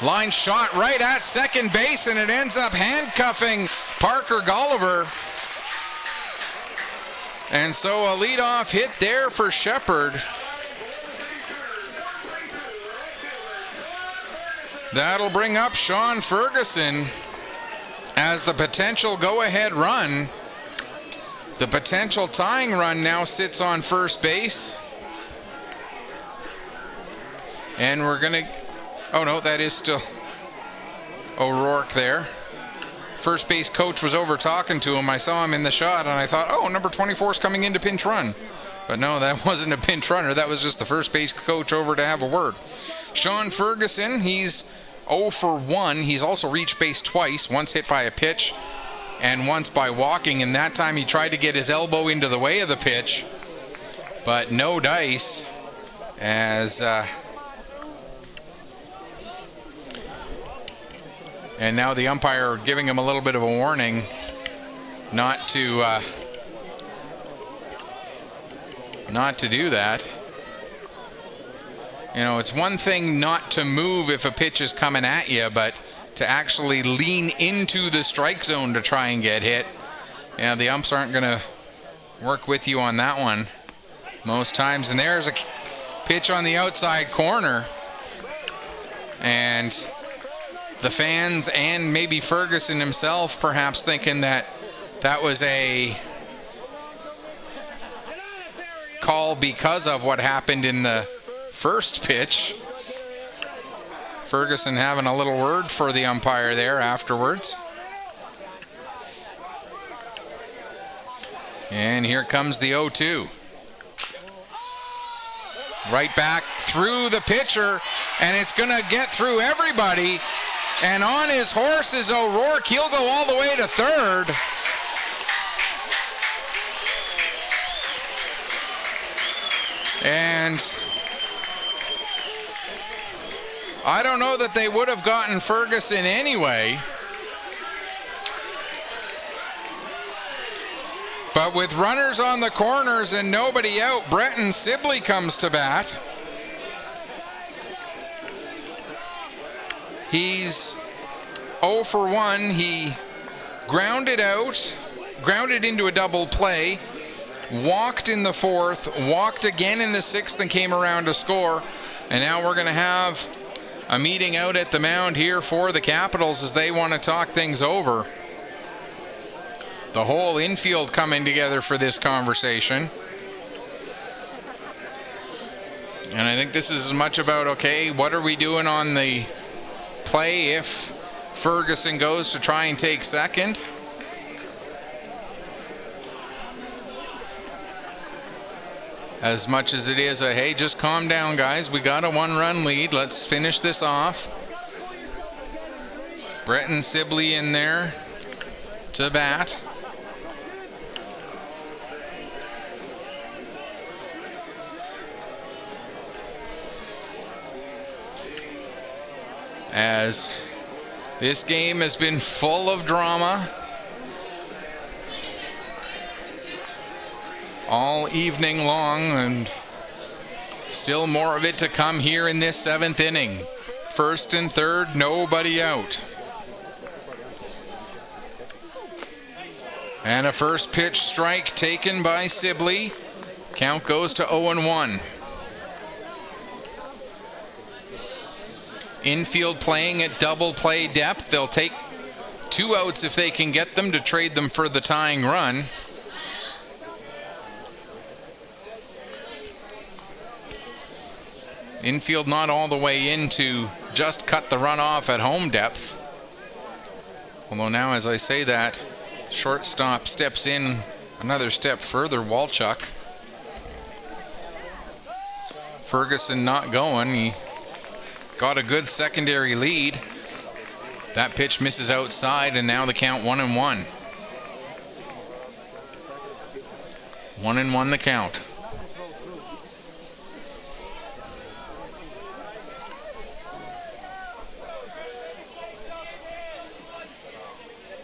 Line shot right at second base, and it ends up handcuffing Parker Golliver. And so a leadoff hit there for Shepherd. That'll bring up Sean Ferguson as the potential go-ahead run. The potential tying run now sits on first base. And we're going to... Oh, no, that is still O'Rourke there. First base coach was over talking to him. I saw him in the shot, and I thought, oh, number 24 is coming in to pinch run. But no, that wasn't a pinch runner. That was just the first base coach over to have a word. Sean Ferguson, he's 0 for 1. He's also reached base twice, once hit by a pitch and once by walking, and that time he tried to get his elbow into the way of the pitch, but no dice as... And now the umpire giving him a little bit of a warning not to do that. You know, it's one thing not to move if a pitch is coming at you, but to actually lean into the strike zone to try and get hit. Yeah, the umps aren't going to work with you on that one most times. And there's a pitch on the outside corner. And the fans and maybe Ferguson himself perhaps thinking that that was a call because of what happened in the first pitch. Ferguson having a little word for the umpire there afterwards. And here comes the 0-2. Right back through the pitcher, and it's going to get through everybody. And on his horse is O'Rourke. He'll go all the way to third. And I don't know that they would have gotten Ferguson anyway. But with runners on the corners and nobody out, Breton Sibley comes to bat. He's 0 for 1. He grounded into a double play, walked in the fourth, walked again in the sixth, and came around to score. And now we're going to have a meeting out at the mound here for the Capitals as they want to talk things over. The whole infield coming together for this conversation. And I think this is as much about, okay, what are we doing on the play if Ferguson goes to try and take second? As much as it is a, hey, just calm down, guys. We got a 1-run lead. Let's finish this off. Breton Sibley in there to bat. As this game has been full of drama all evening long, and still more of it to come here in this 7th inning. First and third, nobody out. And a first pitch strike taken by Sibley. Count goes to 0-1. Infield playing at double play depth. They'll take 2 outs if they can get them to trade them for the tying run. Infield not all the way in to just cut the run off at home depth. Although now, as I say that, shortstop steps in another step further, Walchuk. Ferguson not going. He got a good secondary lead. That pitch misses outside, and now the count 1-1. 1-1 the count.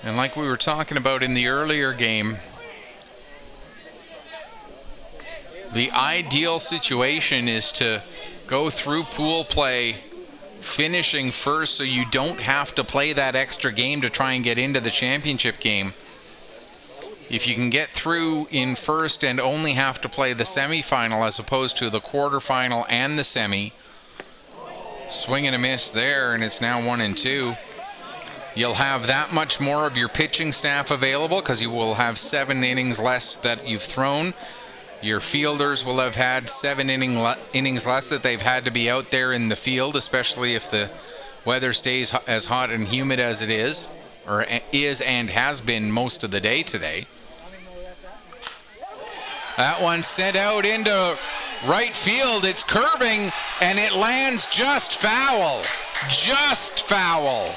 And like we were talking about in the earlier game, the ideal situation is to go through pool play finishing first so you don't have to play that extra game to try and get into the championship game. If you can get through in first and only have to play the semifinal as opposed to the quarterfinal and the semi, swing and a miss there, and it's now 1-2. You'll have that much more of your pitching staff available because you will have 7 innings less that you've thrown. Your fielders will have had 7 innings less that they've had to be out there in the field, especially if the weather stays as hot and humid as it is, or is and has been most of the day today. That one sent out into right field. It's curving, and it lands just foul. Just foul.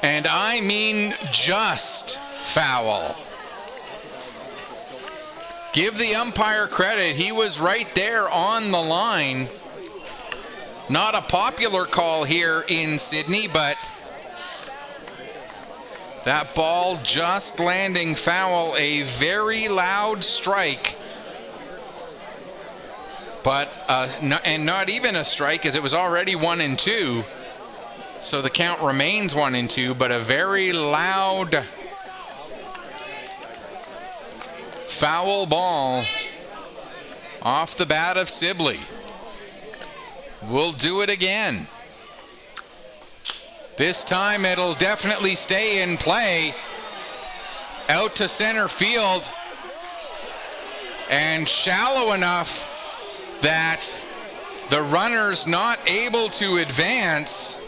And I mean just foul. Give the umpire credit. He was right there on the line. Not a popular call here in Sydney, but that ball just landing foul. A very loud strike. But, and not even a strike, as it was already 1-2. So the count remains 1-2, but a very loud foul ball off the bat of Sibley. We'll do it again. This time it'll definitely stay in play. Out to center field. And shallow enough that the runner's not able to advance.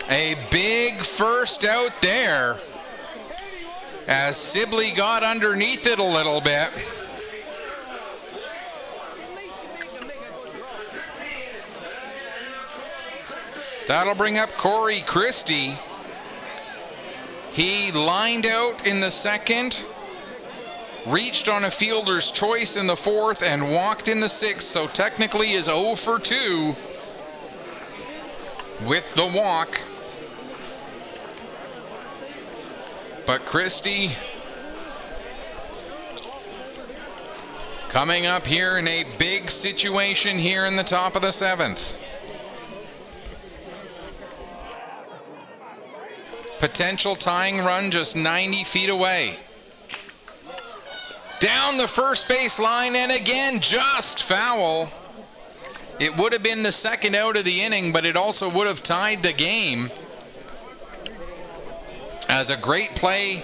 A big first out there as Sibley got underneath it a little bit. That'll bring up Corey Christie. He lined out in the second, reached on a fielder's choice in the fourth, and walked in the sixth, so technically is 0 for 2 with the walk. But Christie coming up here in a big situation here in the top of the seventh. Potential tying run just 90 feet away. Down the first base line, and again, just foul. It would have been the second out of the inning, but it also would have tied the game. As a great play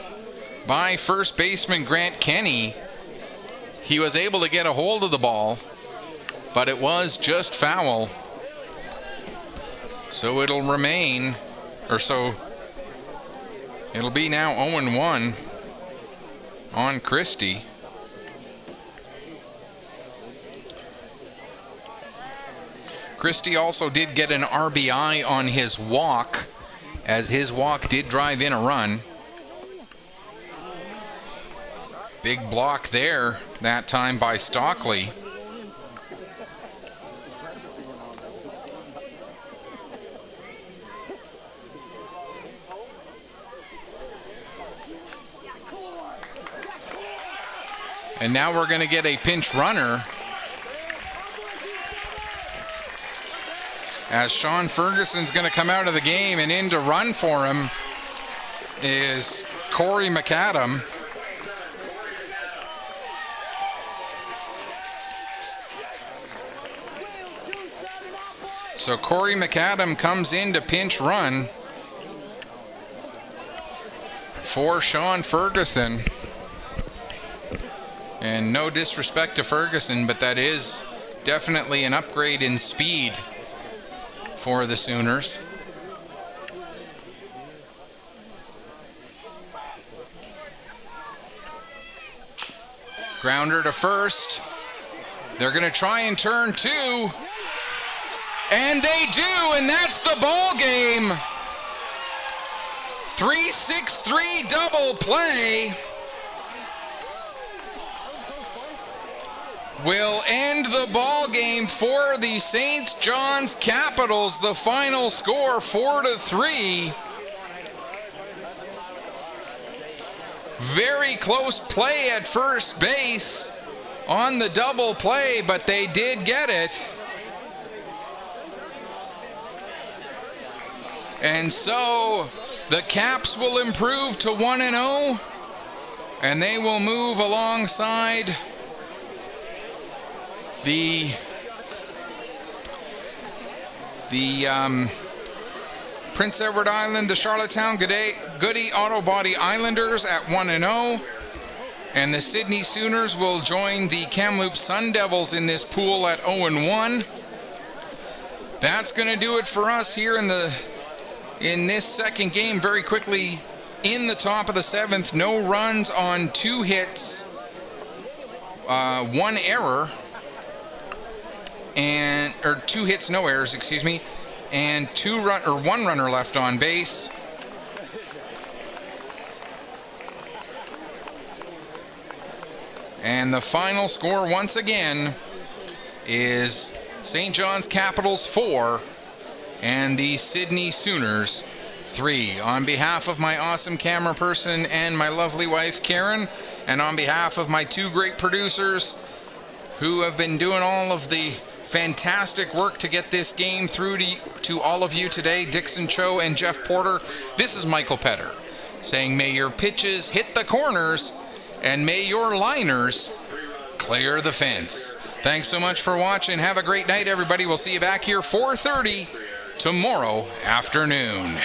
by first baseman Grant Kenny, he was able to get a hold of the ball, but it was just foul. So it'll remain, it'll be now 0-1 on Christie. Christie also did get an RBI on his walk, as his walk did drive in a run. Big block there, that time by Stockley. And now we're going to get a pinch runner, as Sean Ferguson's going to come out of the game, and in to run for him is Corey McAdam. So Corey McAdam comes in to pinch run for Sean Ferguson. And no disrespect to Ferguson, but that is definitely an upgrade in speed for the Sooners. Grounder to first. They're going to try and turn two. And they do, and that's the ball game. 3-6-3 double play will end the ball game for the St. John's Capitals. The final score 4-3. Very close play at first base on the double play, but they did get it. And so the Caps will improve to 1-0, and they will move alongside the Prince Edward Island, the Charlottetown Goody Auto Body Islanders at 1-0. And the Sydney Sooners will join the Kamloops Sun Devils in this pool at 0-1. That's going to do it for us here in this second game. Very quickly, in the top of the seventh, no runs on 2 hits, 1 error, or 2 hits, no errors, excuse me, and 1 runner left on base. And the final score once again is St. John's Capitals 4 and the Sydney Sooners 3. On behalf of my awesome camera person and my lovely wife Karen, and on behalf of my 2 great producers who have been doing all of the fantastic work to get this game through to all of you today, Dixon Cho and Jeff Porter, this is Michael Petter saying, may your pitches hit the corners and may your liners clear the fence. Thanks so much for watching. Have a great night, everybody. We'll see you back here 4:30 tomorrow afternoon.